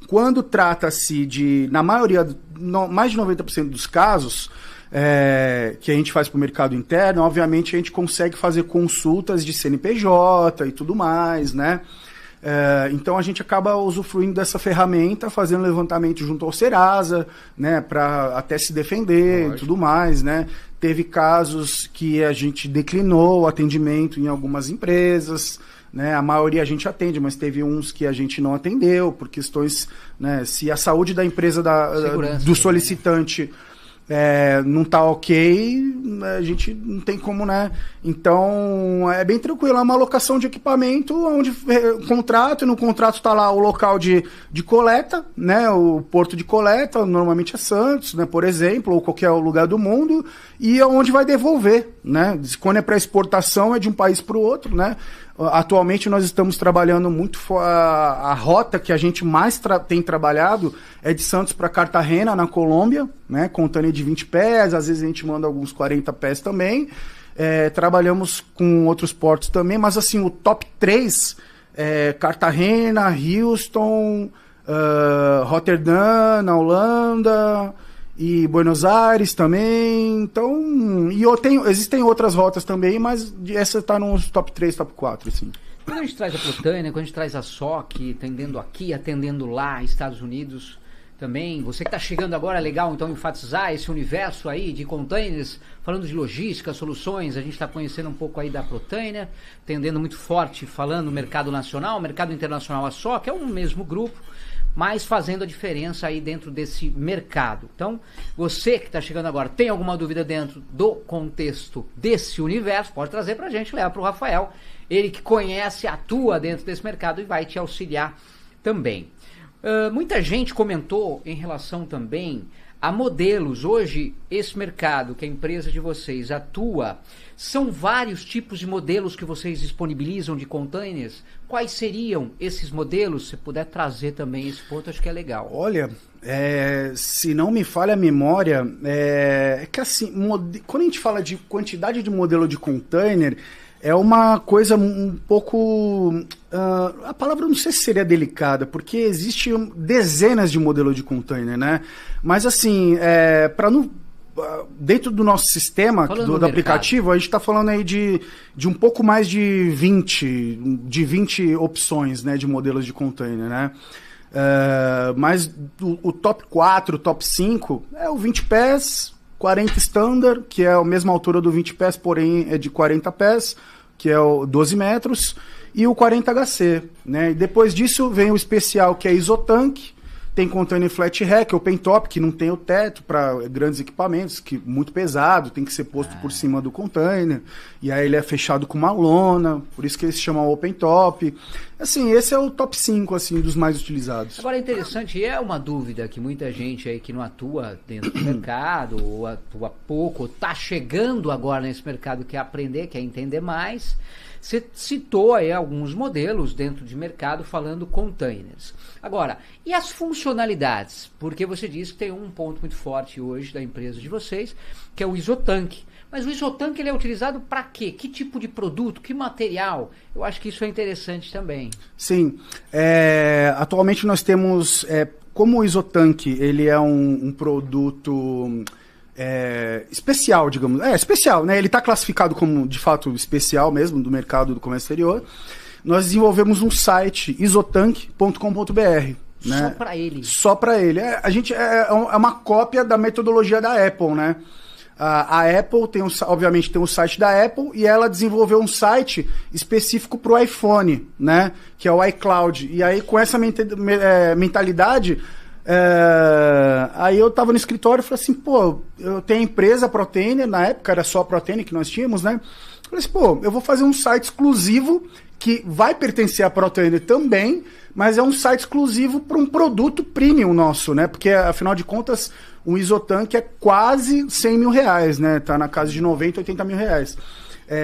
S2: Quando trata-se de, na maioria, mais de 90% dos casos, que a gente faz para o mercado interno, obviamente a gente consegue fazer consultas de CNPJ e tudo mais, né? Então a gente acaba usufruindo dessa ferramenta, fazendo levantamento junto ao Serasa, né, para até se defender. Lógico. E tudo mais, né? Teve casos que a gente declinou o atendimento em algumas empresas, né? A maioria a gente atende, mas teve uns que a gente não atendeu por questões, né? Se a saúde da empresa do solicitante não tá ok, a gente não tem como, né? Então, é bem tranquilo, é uma alocação de equipamento, onde contrato, e no contrato tá lá o local de coleta, né? O porto de coleta, normalmente é Santos, né? Por exemplo, ou qualquer lugar do mundo, e onde vai devolver, né? Quando é para exportação, é de um país para o outro, né? Atualmente nós estamos trabalhando muito, a rota que a gente mais tem trabalhado é de Santos para Cartagena, na Colômbia, né? Container de 20 pés, às vezes a gente manda alguns 40 pés também. Trabalhamos com outros portos também, mas assim, o top 3 é Cartagena, Houston, Rotterdam, na Holanda, e Buenos Aires também. Então, existem outras rotas também, mas essa está nos top 3, top 4, assim.
S1: Quando a gente traz a Protainer, quando a gente traz a SOC, atendendo aqui, atendendo lá, Estados Unidos também, você que está chegando agora, é legal então enfatizar esse universo aí de containers, falando de logística, soluções, a gente está conhecendo um pouco aí da Protainer, atendendo muito forte, falando no mercado nacional, mercado internacional, a SOC é um mesmo grupo, mas fazendo a diferença aí dentro desse mercado. Então, você que está chegando agora, tem alguma dúvida dentro do contexto desse universo, pode trazer para a gente, levar para o Rafael, ele que conhece, atua dentro desse mercado e vai te auxiliar também. Muita gente comentou em relação também a modelos. Hoje, esse mercado que a empresa de vocês atua, são vários tipos de modelos que vocês disponibilizam de containers. Quais seriam esses modelos? Se puder trazer também esse ponto, acho que é legal.
S2: Olha, se não me falha a memória, é que assim, quando a gente fala de quantidade de modelo de container, é uma coisa um pouco... a palavra não sei se seria delicada, porque existem dezenas de modelos de container, né? Mas assim, dentro do nosso sistema, do aplicativo, a gente está falando aí de um pouco mais de 20 opções, né, de modelos de container, né? Mas o top 4, top 5 é o 20 pés, 40 standard, que é a mesma altura do 20 pés, porém é de 40 pés, que é o 12 metros, e o 40 HC, né? E depois disso vem o especial, que é isotank, tem container flat rack, open top, que não tem o teto para grandes equipamentos, que muito pesado, tem que ser posto por cima do container, e aí ele é fechado com uma lona, por isso que ele se chama open top. Assim, esse é o top 5 assim, dos mais utilizados.
S1: Agora é interessante, é uma dúvida que muita gente aí que não atua dentro do mercado, ou atua pouco, está chegando agora nesse mercado, quer aprender, quer entender mais. Você citou aí alguns modelos dentro de mercado falando containers. Agora, e as funcionalidades? Porque você disse que tem um ponto muito forte hoje da empresa de vocês, que é o isotank. Mas o isotank ele é utilizado para quê? Que tipo de produto? Que material? Eu acho que isso é interessante também.
S2: Sim. Atualmente nós temos... como o isotank ele é um produto... especial, digamos. Especial, né? Ele está classificado como, de fato, especial mesmo, do mercado do comércio exterior. Nós desenvolvemos um site, isotank.com.br. Né?
S1: Só para ele? Só
S2: para ele. A gente é uma cópia da metodologia da Apple, né? A Apple, obviamente, tem o site da Apple, e ela desenvolveu um site específico para o iPhone, né? Que é o iCloud. E aí, com essa mentalidade... aí eu tava no escritório e falei assim, eu tenho a empresa Protainer, na época era só a Protainer que nós tínhamos, né? Falei assim, eu vou fazer um site exclusivo que vai pertencer à Protainer também, mas é um site exclusivo para um produto premium nosso, né? Porque, afinal de contas, um isotank é quase 100 mil reais, né? Tá na casa de 90, 80 mil reais.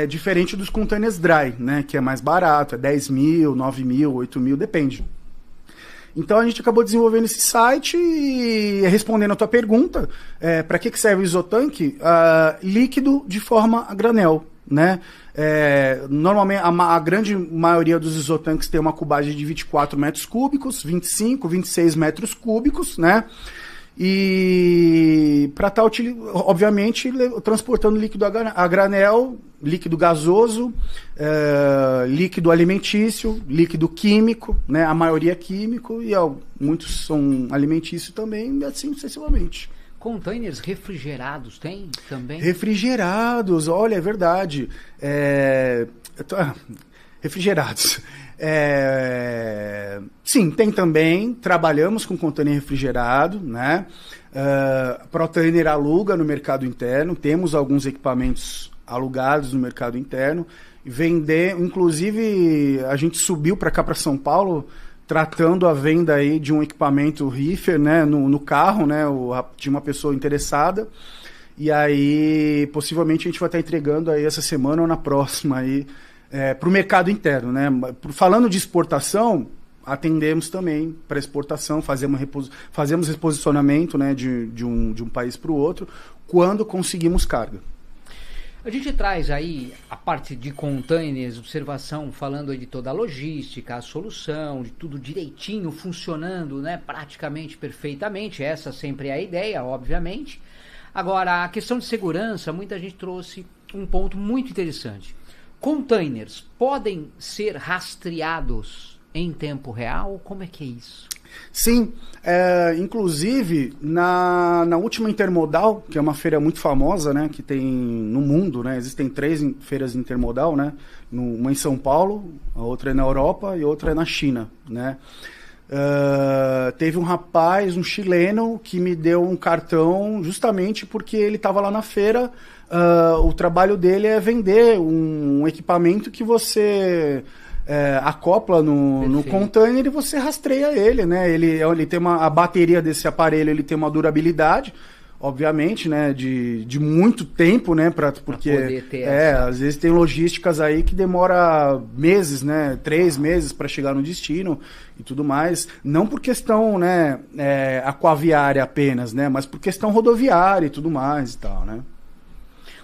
S2: diferente dos containers dry, né, que é mais barato, é 10 mil, 9 mil, 8 mil, depende. Então a gente acabou desenvolvendo esse site e respondendo a tua pergunta, para que serve o isotanque? Líquido de forma a granel, né? Normalmente a grande maioria dos isotanques tem uma cubagem de 24 metros cúbicos, 25, 26 metros cúbicos, né? E para estar, obviamente, transportando líquido a granel, líquido gasoso, líquido alimentício, líquido químico, né? A maioria é químico e muitos são alimentício também, e assim sucessivamente.
S1: Containers refrigerados tem também?
S2: Refrigerados, olha, é verdade. Refrigerados. Sim, tem também. Trabalhamos com container refrigerado, né? ProTainer aluga no mercado interno. Temos alguns equipamentos alugados no mercado interno. Inclusive, a gente subiu para cá, para São Paulo, tratando a venda aí de um equipamento reefer, né, no carro, né, de uma pessoa interessada. E aí, possivelmente, a gente vai estar entregando aí essa semana ou na próxima aí, para o mercado interno, né? Falando de exportação, atendemos também para exportação, fazemos reposicionamento, né, de um país para o outro, quando conseguimos carga.
S1: A gente traz aí a parte de containers, observação, falando aí de toda a logística, a solução, de tudo direitinho, funcionando, né, praticamente perfeitamente. Essa sempre é a ideia, obviamente. Agora, a questão de segurança, muita gente trouxe um ponto muito interessante. Containers podem ser rastreados em tempo real? Como é que é isso?
S2: Sim, inclusive na última Intermodal, que é uma feira muito famosa, né, que tem no mundo, né, existem 3 feiras Intermodal, né, uma em São Paulo, a outra é na Europa e outra é na China, né. Teve um rapaz, um chileno, que me deu um cartão justamente porque ele estava lá na feira. O trabalho dele é vender um equipamento que você acopla no container e você rastreia ele, né? Ele tem a bateria desse aparelho, ele tem uma durabilidade, obviamente, né, de muito tempo, né, porque
S1: poder ter
S2: às vezes tem logísticas aí que demora meses, né, 3 meses para chegar no destino e tudo mais, não por questão, né, aquaviária apenas, né, mas por questão rodoviária e tudo mais e tal, né.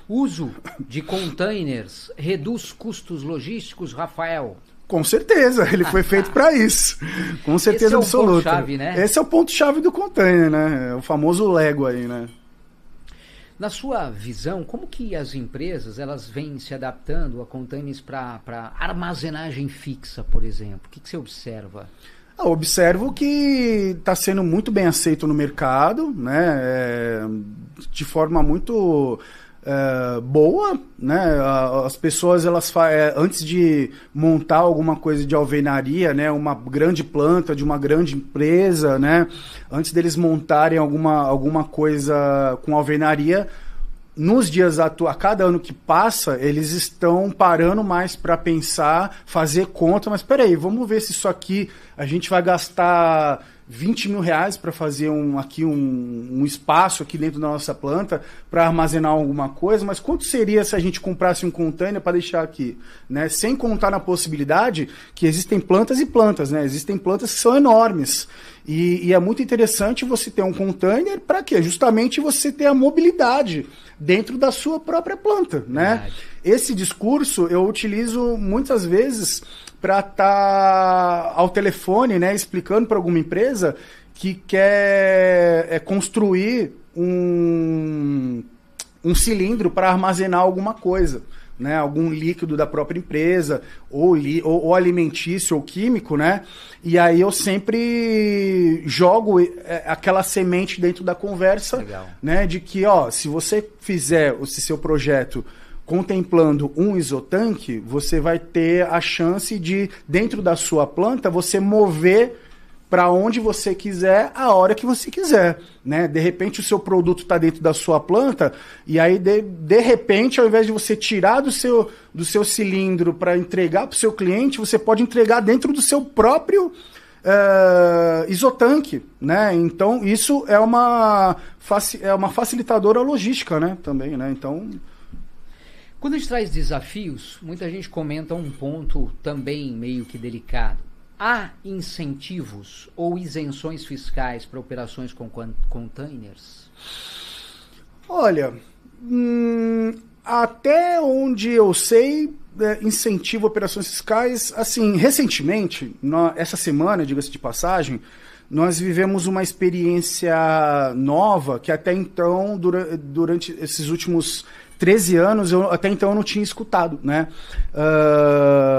S1: Uso de containers reduz custos logísticos, Rafael?
S2: Com certeza, ele foi feito para isso. Com certeza absoluta.
S1: Esse é o ponto-chave, né?
S2: Esse é o ponto-chave do container, né? O famoso Lego aí, né?
S1: Na sua visão, como que as empresas elas vêm se adaptando a containers para armazenagem fixa, por exemplo? O que você observa?
S2: Observo que está sendo muito bem aceito no mercado, né? De forma muito boa, né? As pessoas, elas antes de montar alguma coisa de alvenaria, né? Uma grande planta de uma grande empresa, né? Antes deles montarem alguma coisa com alvenaria, nos dias a cada ano que passa, eles estão parando mais para pensar, fazer conta, mas peraí, vamos ver se isso aqui a gente vai gastar 20 mil reais para fazer um espaço aqui dentro da nossa planta para armazenar alguma coisa, mas quanto seria se a gente comprasse um container para deixar aqui, né? Sem contar na possibilidade que existem plantas e plantas, né? Existem plantas que são enormes e é muito interessante você ter um container para quê? Justamente você ter a mobilidade dentro da sua própria planta, né?
S1: Verdade.
S2: Esse discurso eu utilizo muitas vezes para estar ao telefone, né, explicando para alguma empresa que quer construir um cilindro para armazenar alguma coisa, né, algum líquido da própria empresa, ou alimentício ou químico, né? E aí eu sempre jogo aquela semente dentro da conversa.
S1: Legal.
S2: Né, de que, se você fizer esse seu projeto contemplando um isotanque, você vai ter a chance de, dentro da sua planta, você mover para onde você quiser, a hora que você quiser, né? De repente o seu produto está dentro da sua planta e aí de repente, ao invés de você tirar do seu cilindro para entregar para o seu cliente, você pode entregar dentro do seu próprio isotanque, né? Então isso é uma facilitadora logística, né? Também, né? Então
S1: Quando a gente traz desafios, muita gente comenta um ponto também meio que delicado. Há incentivos ou isenções fiscais para operações com containers?
S2: Olha, até onde eu sei, incentivo operações fiscais, assim, recentemente, essa semana, diga-se de passagem, nós vivemos uma experiência nova que até então, durante esses últimos 13 anos, até então eu não tinha escutado, né?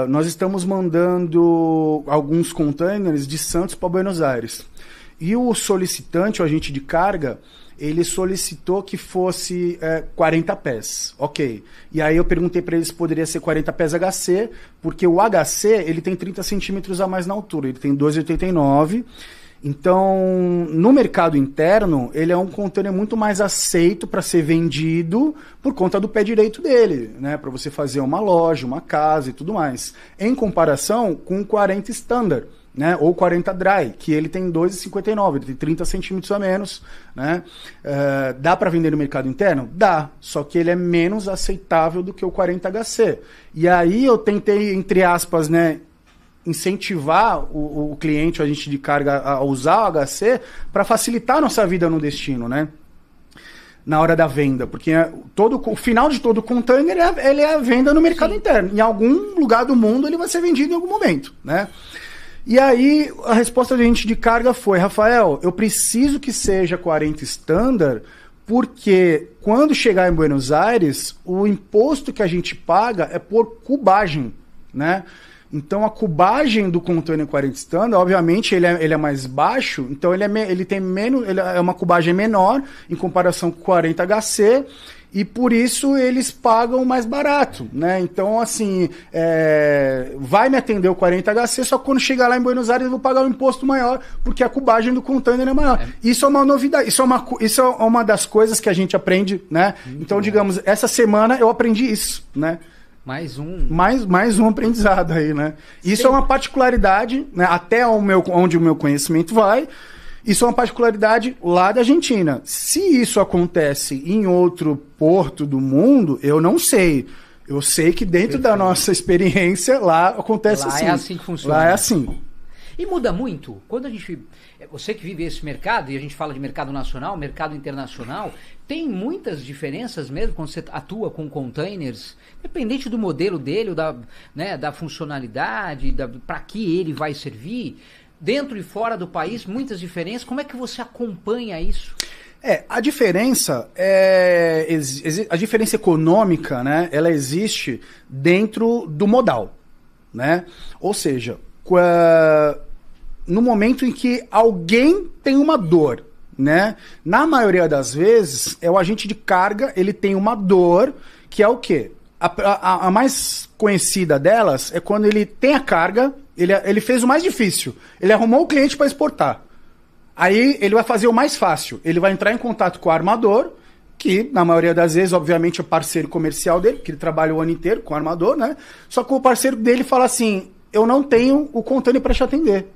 S2: Nós estamos mandando alguns containers de Santos para Buenos Aires. E o solicitante, o agente de carga, ele solicitou que fosse 40 pés. Ok. E aí eu perguntei para ele se poderia ser 40 pés HC, porque o HC ele tem 30 centímetros a mais na altura, ele tem 2,89. Então, no mercado interno, ele é um container muito mais aceito para ser vendido por conta do pé direito dele, né? Para você fazer uma loja, uma casa e tudo mais. Em comparação com o 40 standard, né? Ou 40 dry, que ele tem 2,59, ele tem 30 centímetros a menos, né? Dá para vender no mercado interno? Dá, só que ele é menos aceitável do que o 40 HC. E aí eu tentei, entre aspas, né, incentivar o cliente, o agente de carga, a usar o HC para facilitar a nossa vida no destino, né? Na hora da venda, porque o final de todo container ele é a venda no mercado interno. Em algum lugar do mundo ele vai ser vendido em algum momento, né? E aí a resposta do agente de carga foi: Rafael, eu preciso que seja 40 standard, porque quando chegar em Buenos Aires, o imposto que a gente paga é por cubagem, né? Então a cubagem do container 40 standard, obviamente, ele é mais baixo, então ele tem menos, ele é uma cubagem menor em comparação com o 40 HC, e por isso eles pagam mais barato, né? Então, assim, vai me atender o 40 HC, só que quando chegar lá em Buenos Aires eu vou pagar um imposto maior, porque a cubagem do container é maior. Isso é uma novidade, isso é uma das coisas que a gente aprende, né? Então, digamos, essa semana eu aprendi isso, né? Mais um aprendizado aí, né? Isso é uma particularidade, né? Até onde o meu conhecimento vai, isso é uma particularidade lá da Argentina. Se isso acontece em outro porto do mundo, eu não sei. Eu sei que dentro da nossa experiência, lá acontece assim.
S1: Lá é assim que funciona.
S2: Lá é assim.
S1: E muda muito. Quando a gente... Você que vive esse mercado, e a gente fala de mercado nacional, mercado internacional, tem muitas diferenças mesmo quando você atua com containers, dependente do modelo dele, da funcionalidade, para que ele vai servir, dentro e fora do país, muitas diferenças. Como é que você acompanha isso?
S2: A diferença a diferença econômica, né? Ela existe dentro do modal, né? Ou seja, no momento em que alguém tem uma dor, né? Na maioria das vezes, o agente de carga, ele tem uma dor, que é o quê? A mais conhecida delas é quando ele tem a carga, ele fez o mais difícil, ele arrumou o cliente para exportar. Aí ele vai fazer o mais fácil, ele vai entrar em contato com o armador, que na maioria das vezes, obviamente, é o parceiro comercial dele, que ele trabalha o ano inteiro com o armador, né? Só que o parceiro dele fala assim: eu não tenho o container para te atender.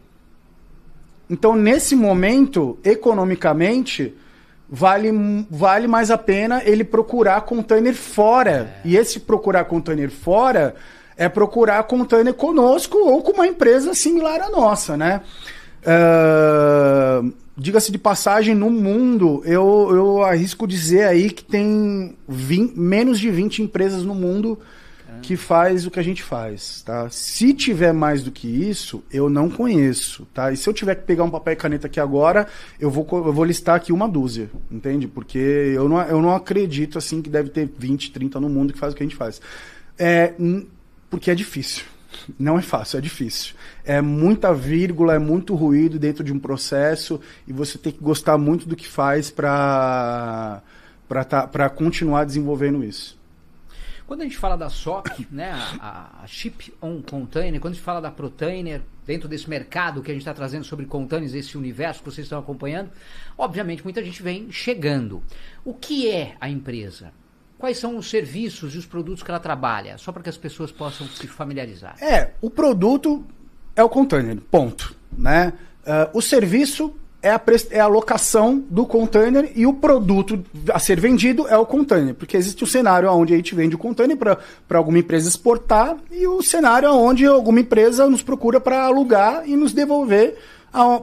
S2: Então, nesse momento, economicamente, vale mais a pena ele procurar container fora. E esse procurar container fora é procurar container conosco ou com uma empresa similar à nossa, né? Diga-se de passagem, no mundo, eu arrisco dizer aí que tem menos de 20 empresas no mundo que faz o que a gente faz, tá? Se tiver mais do que isso, eu não conheço, tá? E se eu tiver que pegar um papel e caneta aqui agora, eu vou listar aqui uma dúzia, entende? Porque eu não acredito, assim, que deve ter 20, 30 no mundo que faz o que a gente faz. Porque é difícil. Não é fácil, é difícil. É muita vírgula, é muito ruído dentro de um processo, e você tem que gostar muito do que faz para continuar desenvolvendo isso.
S1: Quando a gente fala da SOC, né, a Ship on Container, quando a gente fala da Protainer, dentro desse mercado que a gente está trazendo sobre containers, esse universo que vocês estão acompanhando, obviamente muita gente vem chegando. O que é a empresa? Quais são os serviços e os produtos que ela trabalha? Só para que as pessoas possam se familiarizar.
S2: O produto é o container, ponto, né? O serviço é a locação do container e o produto a ser vendido é o container. Porque existe o cenário onde a gente vende o container para alguma empresa exportar e o cenário onde alguma empresa nos procura para alugar e nos devolver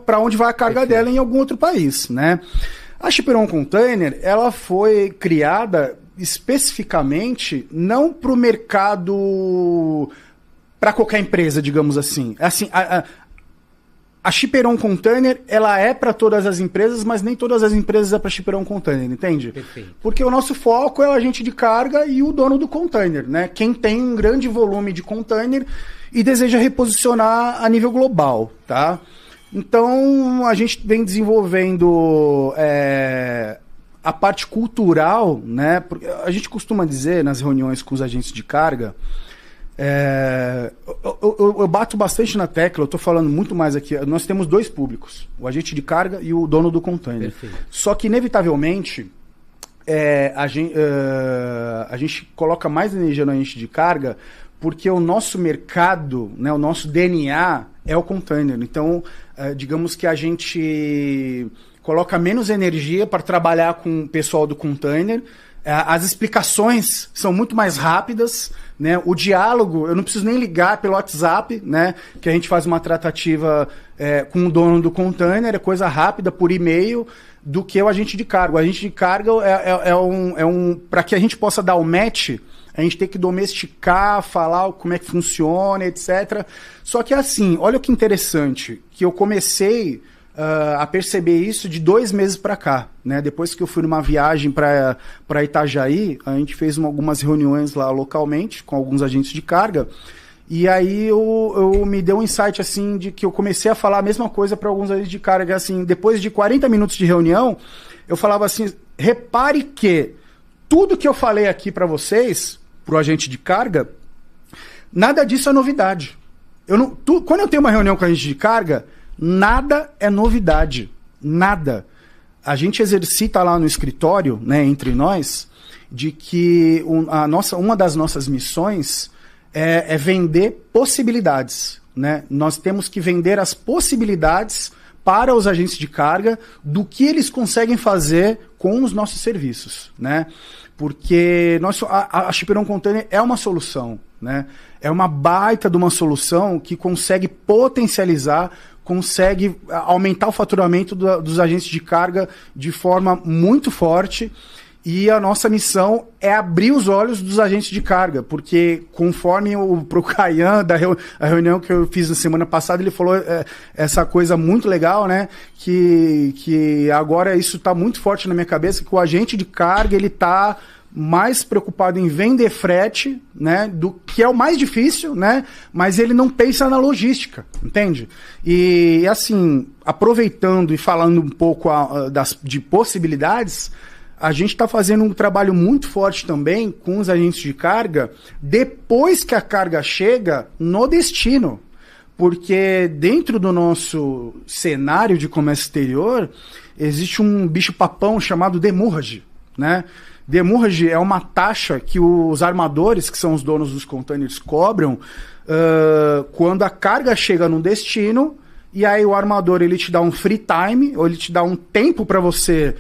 S2: para onde vai a carga dela em algum outro país, né? A Shipper On Container, ela foi criada especificamente não para o mercado, para qualquer empresa, digamos assim. Assim, a Shipper On Container, ela é para todas as empresas, mas nem todas as empresas é para Shipper On Container, entende?
S1: Perfeito.
S2: Porque o nosso foco é o agente de carga e o dono do container, né? Quem tem um grande volume de container e deseja reposicionar a nível global, tá? Então, a gente vem desenvolvendo a parte cultural, né? Porque a gente costuma dizer nas reuniões com os agentes de carga, eu bato bastante na tecla, eu estou falando muito mais aqui, nós temos dois públicos, o agente de carga e o dono do container.
S1: Perfeito.
S2: Só que, inevitavelmente, a gente coloca mais energia no agente de carga porque o nosso mercado, né, o nosso DNA é o container. Então, digamos que a gente coloca menos energia para trabalhar com o pessoal do container. As explicações são muito mais rápidas, né? O diálogo, eu não preciso nem ligar pelo WhatsApp, né? Que a gente faz uma tratativa com o dono do container, é coisa rápida por e-mail, do que o agente de carga. O agente de carga para que a gente possa dar o match, a gente tem que domesticar, falar como é que funciona, etc. Só que assim, olha que interessante, que eu comecei a perceber isso de 2 meses para cá, né? Depois que eu fui numa viagem para Itajaí, a gente fez algumas reuniões lá localmente com alguns agentes de carga, e aí eu me deu um insight assim de que eu comecei a falar a mesma coisa para alguns agentes de carga, assim, depois de 40 minutos de reunião, eu falava assim: repare que tudo que eu falei aqui para vocês, pro agente de carga, nada disso é novidade. Quando eu tenho uma reunião com a agente de carga, nada é novidade. Nada. A gente exercita lá no escritório, né, entre nós, de que uma das nossas missões é vender possibilidades, né? Nós temos que vender as possibilidades para os agentes de carga do que eles conseguem fazer com os nossos serviços, né? Porque a Shipper On Container é uma solução, né? É uma baita de uma solução que consegue potencializar, consegue aumentar o faturamento dos agentes de carga de forma muito forte. E a nossa missão é abrir os olhos dos agentes de carga, porque conforme pro Caian, a reunião que eu fiz na semana passada, ele falou essa coisa muito legal, né? Que agora isso está muito forte na minha cabeça, que o agente de carga, ele está mais preocupado em vender frete, né, do que é o mais difícil, né, mas ele não pensa na logística, entende? E assim, aproveitando e falando um pouco de possibilidades, a gente está fazendo um trabalho muito forte também com os agentes de carga depois que a carga chega no destino, porque dentro do nosso cenário de comércio exterior existe um bicho-papão chamado demurrage, né? Demurrage é uma taxa que os armadores, que são os donos dos containers, cobram quando a carga chega no destino, e aí o armador ele te dá um free time, ou ele te dá um tempo para você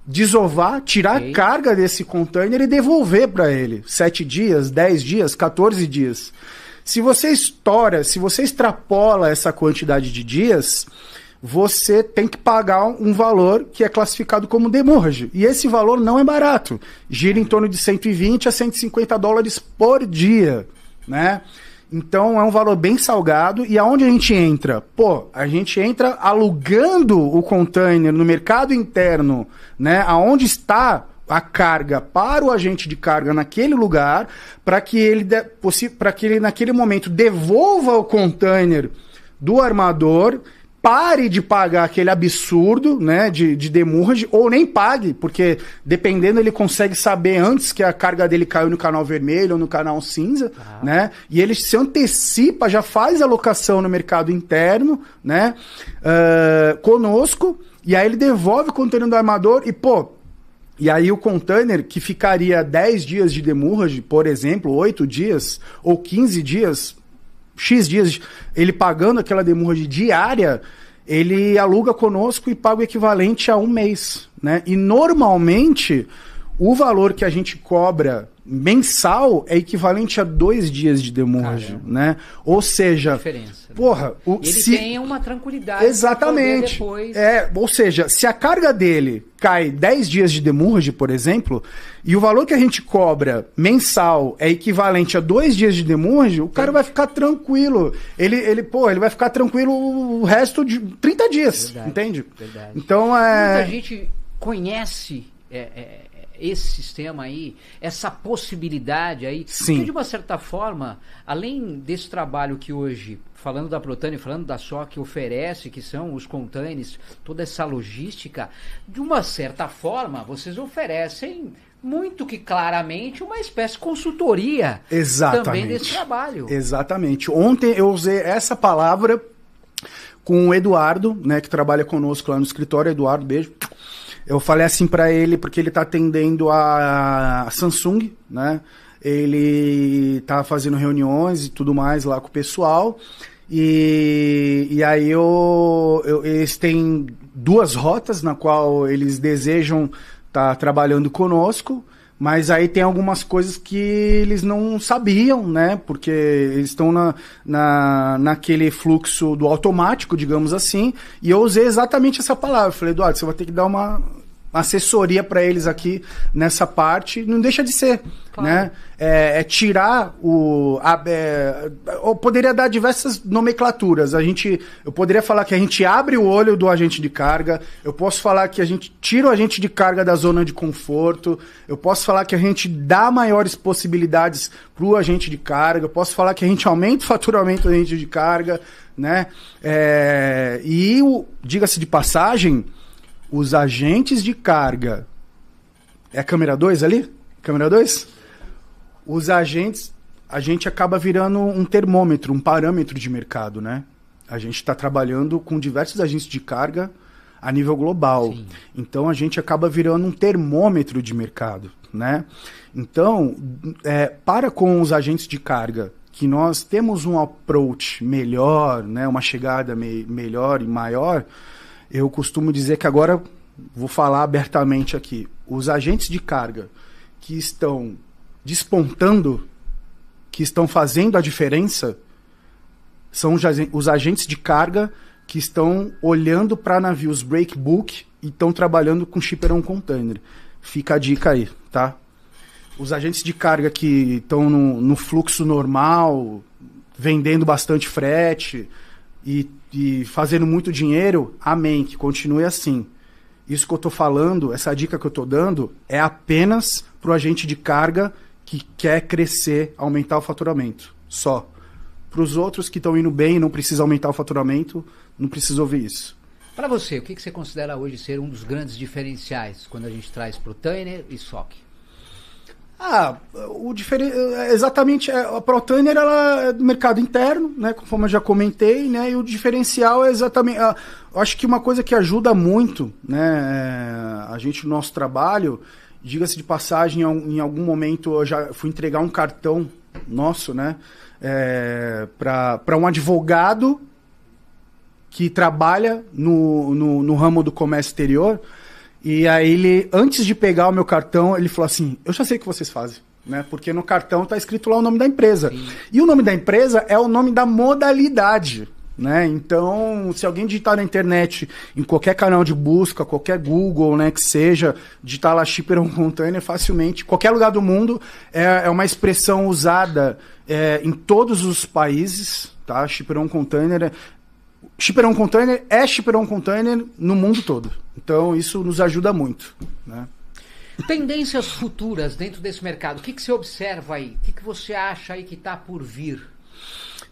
S2: desovar, tirar a carga desse container e devolver para ele. 7 dias, 10 dias, 14 dias. Se você extrapola essa quantidade de dias, você tem que pagar um valor que é classificado como demurrage. E esse valor não é barato. Gira em torno de 120 a 150 dólares por dia, né? Então é um valor bem salgado. E aonde a gente entra? Pô, a gente entra alugando o container no mercado interno, né? Aonde está a carga para o agente de carga naquele lugar, para que ele naquele momento devolva o container do armador, pare de pagar aquele absurdo, né, de demurrage, ou nem pague, porque dependendo ele consegue saber antes que a carga dele caiu no canal vermelho ou no canal cinza, né, e ele se antecipa, já faz a alocação no mercado interno, né, conosco, e aí ele devolve o container do armador e aí o container que ficaria 10 dias de demurrage, por exemplo, 8 dias ou 15 dias, X dias, ele pagando aquela demurrage diária, ele aluga conosco e paga o equivalente a 1 mês, né? E normalmente o valor que a gente cobra mensal é equivalente a 2 dias de demurragem, né? Ou seja, porra,
S1: ele tem uma tranquilidade.
S2: Exatamente.
S1: Depois...
S2: Ou seja, se a carga dele cai 10 dias de demurragem, por exemplo, e o valor que a gente cobra mensal é equivalente a 2 dias de demurragem, o cara vai ficar tranquilo. Ele vai ficar tranquilo o resto de 30 dias, verdade, entende?
S1: Verdade.
S2: Então,
S1: muita gente conhece esse sistema aí, essa possibilidade aí,
S2: sim,
S1: porque de uma certa forma, além desse trabalho que hoje, falando da Protânia, falando da SOC, oferece, que são os containers, toda essa logística, de uma certa forma, vocês oferecem muito que claramente uma espécie de consultoria.
S2: Exatamente.
S1: Também desse trabalho.
S2: Exatamente. Ontem eu usei essa palavra com o Eduardo, né, que trabalha conosco lá no escritório. Eduardo, beijo. Eu falei assim para ele, porque ele tá atendendo a Samsung, né? Ele tá fazendo reuniões e tudo mais lá com o pessoal. E aí eles têm 2 rotas na qual eles desejam estar trabalhando conosco, mas aí tem algumas coisas que eles não sabiam, né? Porque eles estão naquele fluxo do automático, digamos assim, e eu usei exatamente essa palavra. Eu falei, Eduardo, você vai ter que dar uma assessoria para eles aqui nessa parte, não deixa de ser, claro, né? Tirar eu poderia dar diversas nomenclaturas. Eu poderia falar que a gente abre o olho do agente de carga, eu posso falar que a gente tira o agente de carga da zona de conforto, eu posso falar que a gente dá maiores possibilidades para o agente de carga, eu posso falar que a gente aumenta o faturamento do agente de carga, né? Diga-se de passagem, os agentes de carga... É a câmera 2 ali? Câmera 2? Os agentes... A gente acaba virando um termômetro, um parâmetro de mercado, né? A gente está trabalhando com diversos agentes de carga a nível global. Sim. Então, a gente acaba virando um termômetro de mercado, né? Então, para com os agentes de carga, que nós temos um approach melhor, né? Uma chegada melhor e maior... Eu costumo dizer que agora, vou falar abertamente aqui, os agentes de carga que estão despontando, que estão fazendo a diferença, são os agentes de carga que estão olhando para navios breakbulk e estão trabalhando com shipper on container. Fica a dica aí, tá? Os agentes de carga que estão no fluxo normal, vendendo bastante frete e fazendo muito dinheiro, amém, que continue assim. Isso que eu estou falando, essa dica que eu estou dando, é apenas para o agente de carga que quer crescer, aumentar o faturamento. Só. Para os outros que estão indo bem e não precisam aumentar o faturamento, não precisa ouvir isso.
S1: Para você, o que você considera hoje ser um dos grandes diferenciais quando a gente traz Protânia e SOC?
S2: Exatamente, a Protânia ela é do mercado interno, né, conforme eu já comentei, né, e o diferencial é exatamente, eu acho que uma coisa que ajuda muito, né, a gente no nosso trabalho, diga-se de passagem, em algum momento eu já fui entregar um cartão nosso, né, para um advogado que trabalha no ramo do comércio exterior. E aí ele, antes de pegar o meu cartão, ele falou assim, eu já sei o que vocês fazem, né? Porque no cartão tá escrito lá o nome da empresa. Sim. E o nome da empresa é o nome da modalidade, né? Então, se alguém digitar na internet, em qualquer canal de busca, qualquer Google, né, que seja, digitar lá shipper on container, facilmente, qualquer lugar do mundo, é uma expressão usada em todos os países, tá? Shipper on container shipper on container é shipper on container no mundo todo. Então, isso nos ajuda muito, né?
S1: Tendências futuras dentro desse mercado. O que você observa aí? O que você acha aí que está por vir?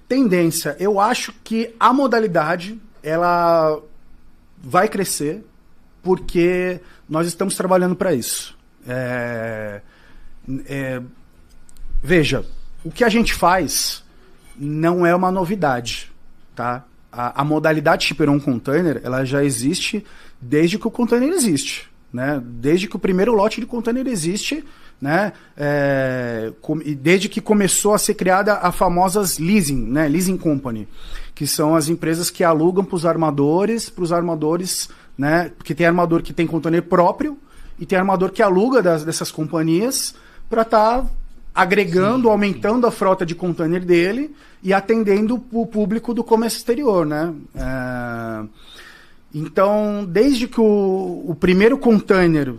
S2: Tendência. Eu acho que a modalidade ela vai crescer porque nós estamos trabalhando para isso. Veja, o que a gente faz não é uma novidade, tá? A modalidade shipper on container, ela já existe desde que o container existe, né? Desde que o primeiro lote de container existe, né? Desde que começou a ser criada a famosas leasing, né? Leasing company, que são as empresas que alugam para os armadores, né? Porque tem armador que tem container próprio e tem armador que aluga dessas companhias para estar agregando, aumentando a frota de container dele e atendendo o público do comércio exterior, né? Então, desde que o primeiro container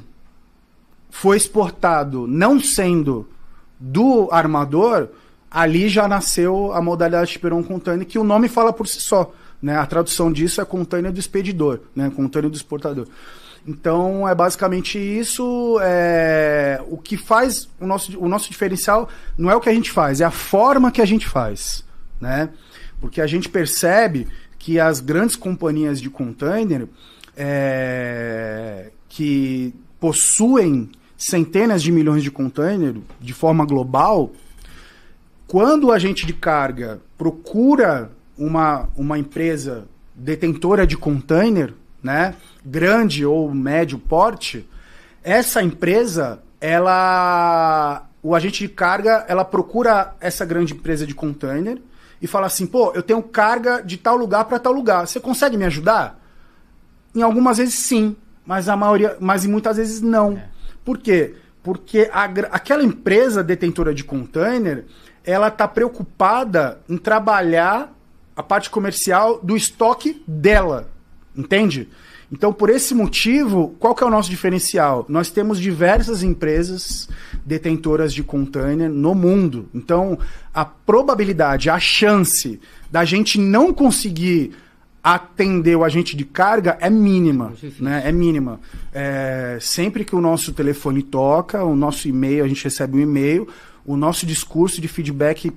S2: foi exportado não sendo do armador, ali já nasceu a modalidade Shipper Container, que o nome fala por si só, né? A tradução disso é container do expedidor, né? Container do exportador. Então, é basicamente isso. O que faz o nosso diferencial não é o que a gente faz, é a forma que a gente faz, né? Porque a gente percebe que as grandes companhias de container que possuem centenas de milhões de container de forma global, quando o agente de carga procura uma empresa detentora de container, né, grande ou médio porte, essa empresa, o agente de carga, ela procura essa grande empresa de container e fala assim, pô, eu tenho carga de tal lugar para tal lugar, você consegue me ajudar? Em algumas vezes sim, mas em muitas vezes não. Por quê? Porque aquela empresa detentora de container, ela está preocupada em trabalhar a parte comercial do estoque dela, entende? Então, por esse motivo, qual que é o nosso diferencial? Nós temos diversas empresas detentoras de container no mundo. Então, a probabilidade, a chance da gente não conseguir atender o agente de carga é mínima, né? É mínima. Sempre que o nosso telefone toca, o nosso e-mail, a gente recebe um e-mail, o nosso discurso de feedback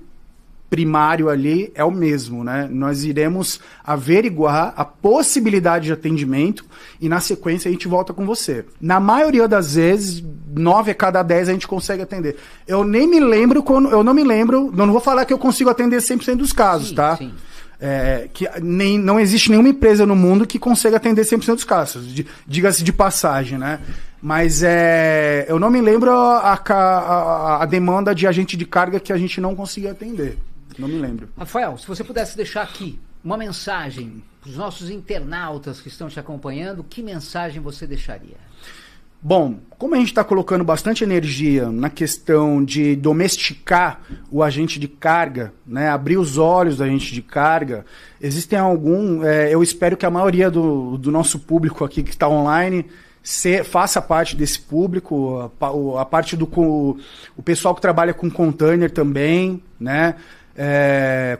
S2: primário ali é o mesmo, né? Nós iremos averiguar a possibilidade de atendimento e na sequência a gente volta com você. Na maioria das vezes, 9 a cada 10 a gente consegue atender. Eu não vou falar que eu consigo atender 100% dos casos, sim, tá? Sim. Não existe nenhuma empresa no mundo que consiga atender 100% dos casos, diga-se de passagem, né? Mas eu não me lembro a demanda de agente de carga que a gente não conseguia atender. Não me lembro.
S1: Rafael, se você pudesse deixar aqui uma mensagem para os nossos internautas que estão te acompanhando, que mensagem você deixaria?
S2: Bom, como a gente está colocando bastante energia na questão de domesticar o agente de carga, né, abrir os olhos do agente de carga, existem eu espero que a maioria do nosso público aqui que está online faça parte desse público, a parte o pessoal que trabalha com container também, né?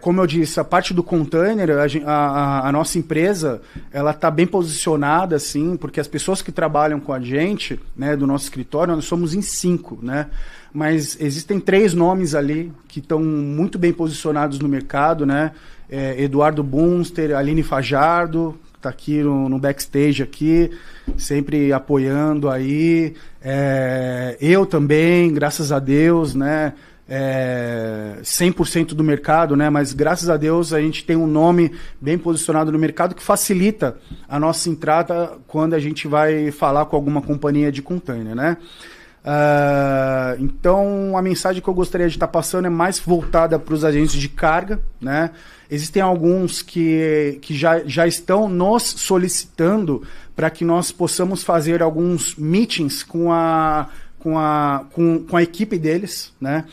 S2: Como eu disse, a parte do container, a nossa empresa, ela está bem posicionada, assim, porque as pessoas que trabalham com a gente, né, do nosso escritório, nós somos em 5, né? Mas existem 3 nomes ali que estão muito bem posicionados no mercado, né? Eduardo Bunster, Aline Fajardo, tá aqui no backstage aqui, sempre apoiando aí. Eu também, graças a Deus, né? 100% do mercado, né? Mas graças a Deus a gente tem um nome bem posicionado no mercado que facilita a nossa entrada quando a gente vai falar com alguma companhia de container, né? Então a mensagem que eu gostaria de estar passando é mais voltada para os agentes de carga, né? Existem alguns que já estão nos solicitando para que nós possamos fazer alguns meetings com a equipe deles, né?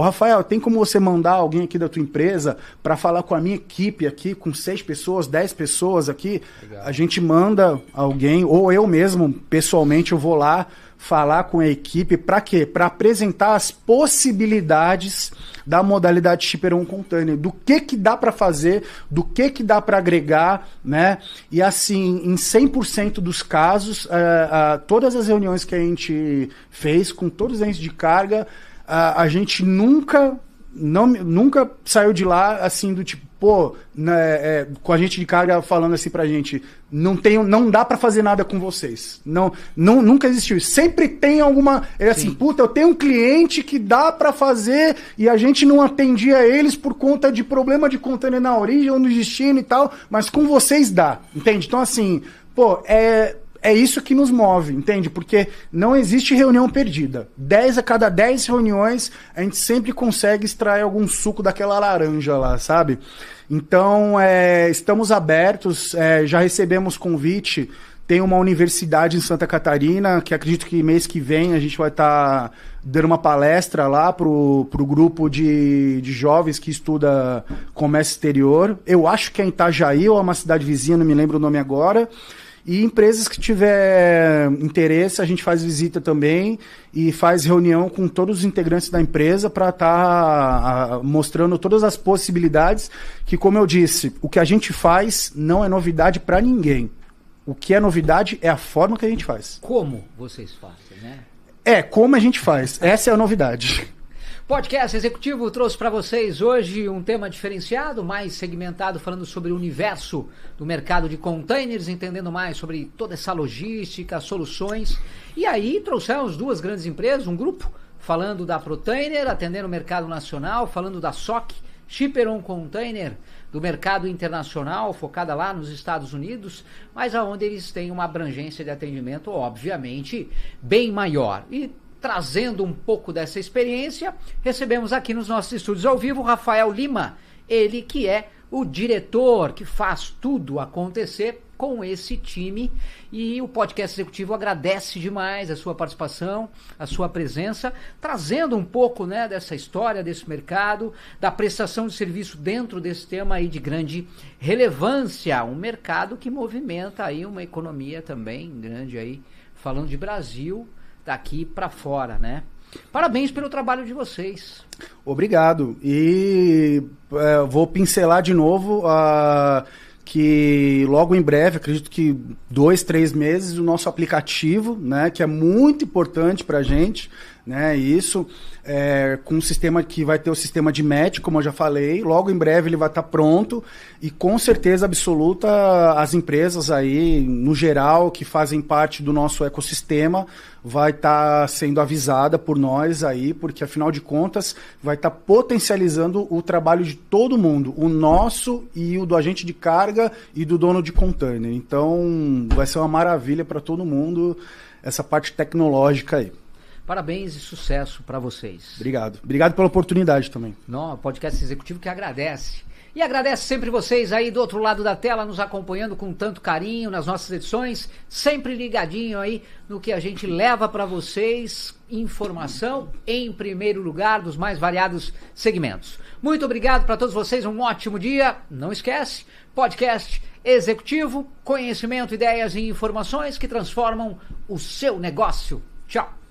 S2: Rafael, tem como você mandar alguém aqui da tua empresa para falar com a minha equipe aqui, com 6 pessoas, 10 pessoas aqui? Legal. A gente manda alguém, ou eu mesmo, pessoalmente, eu vou lá falar com a equipe, para quê? Para apresentar as possibilidades da modalidade Shipper Container, do que dá para fazer, do que dá para agregar, né? E assim, em 100% dos casos, todas as reuniões que a gente fez com todos os agentes de carga, a gente nunca saiu de lá assim do tipo, pô, né, com a gente de carga falando assim pra gente, não dá pra fazer nada com vocês. Nunca existiu isso. Sempre tem alguma, assim, puta, eu tenho um cliente que dá pra fazer e a gente não atendia eles por conta de problema de container na origem ou no destino e tal, mas com vocês dá, entende? Então assim, pô, é isso que nos move, entende? Porque não existe reunião perdida. 10 a cada 10 reuniões, a gente sempre consegue extrair algum suco daquela laranja lá, sabe? Então, estamos abertos, já recebemos convite. Tem uma universidade em Santa Catarina, que acredito que mês que vem a gente vai estar dando uma palestra lá pro grupo de jovens que estuda comércio exterior. Eu acho que é em Itajaí ou é uma cidade vizinha, não me lembro o nome agora. E empresas que tiver interesse, a gente faz visita também e faz reunião com todos os integrantes da empresa para estar mostrando todas as possibilidades que, como eu disse, o que a gente faz não é novidade para ninguém. O que é novidade é a forma que a gente faz.
S1: Como vocês fazem, né?
S2: Como a gente faz. Essa é a novidade.
S1: Podcast Executivo trouxe para vocês hoje um tema diferenciado, mais segmentado, falando sobre o universo do mercado de containers, entendendo mais sobre toda essa logística, soluções. E aí trouxemos duas grandes empresas, um grupo falando da Protainer, atendendo o mercado nacional, falando da SOC, Shipper on Container, do mercado internacional, focada lá nos Estados Unidos, mas aonde eles têm uma abrangência de atendimento, obviamente, bem maior. E trazendo um pouco dessa experiência, recebemos aqui nos nossos estúdios ao vivo Rafael Lima, ele que é o diretor que faz tudo acontecer com esse time, e o Podcast Executivo agradece demais a sua participação, a sua presença, trazendo um pouco, né, dessa história, desse mercado, da prestação de serviço dentro desse tema aí de grande relevância, um mercado que movimenta aí uma economia também grande aí, falando de Brasil, daqui para fora, né? Parabéns pelo trabalho de vocês.
S2: Obrigado. E vou pincelar de novo que logo em breve, acredito que 2, 3 meses, o nosso aplicativo, né, que é muito importante para a gente, né, isso, com um sistema que vai ter o sistema de match, como eu já falei, logo em breve ele vai estar pronto e com certeza absoluta as empresas aí, no geral, que fazem parte do nosso ecossistema, vai estar sendo avisada por nós aí, porque afinal de contas vai estar potencializando o trabalho de todo mundo, o nosso e o do agente de carga e do dono de container. Então vai ser uma maravilha para todo mundo essa parte tecnológica aí.
S1: Parabéns e sucesso para vocês.
S2: Obrigado. Obrigado pela oportunidade também.
S1: Não, Podcast Executivo que agradece. E agradece sempre vocês aí do outro lado da tela, nos acompanhando com tanto carinho nas nossas edições, sempre ligadinho aí no que a gente leva para vocês, informação em primeiro lugar dos mais variados segmentos. Muito obrigado para todos vocês, um ótimo dia. Não esquece, Podcast Executivo, conhecimento, ideias e informações que transformam o seu negócio. Tchau.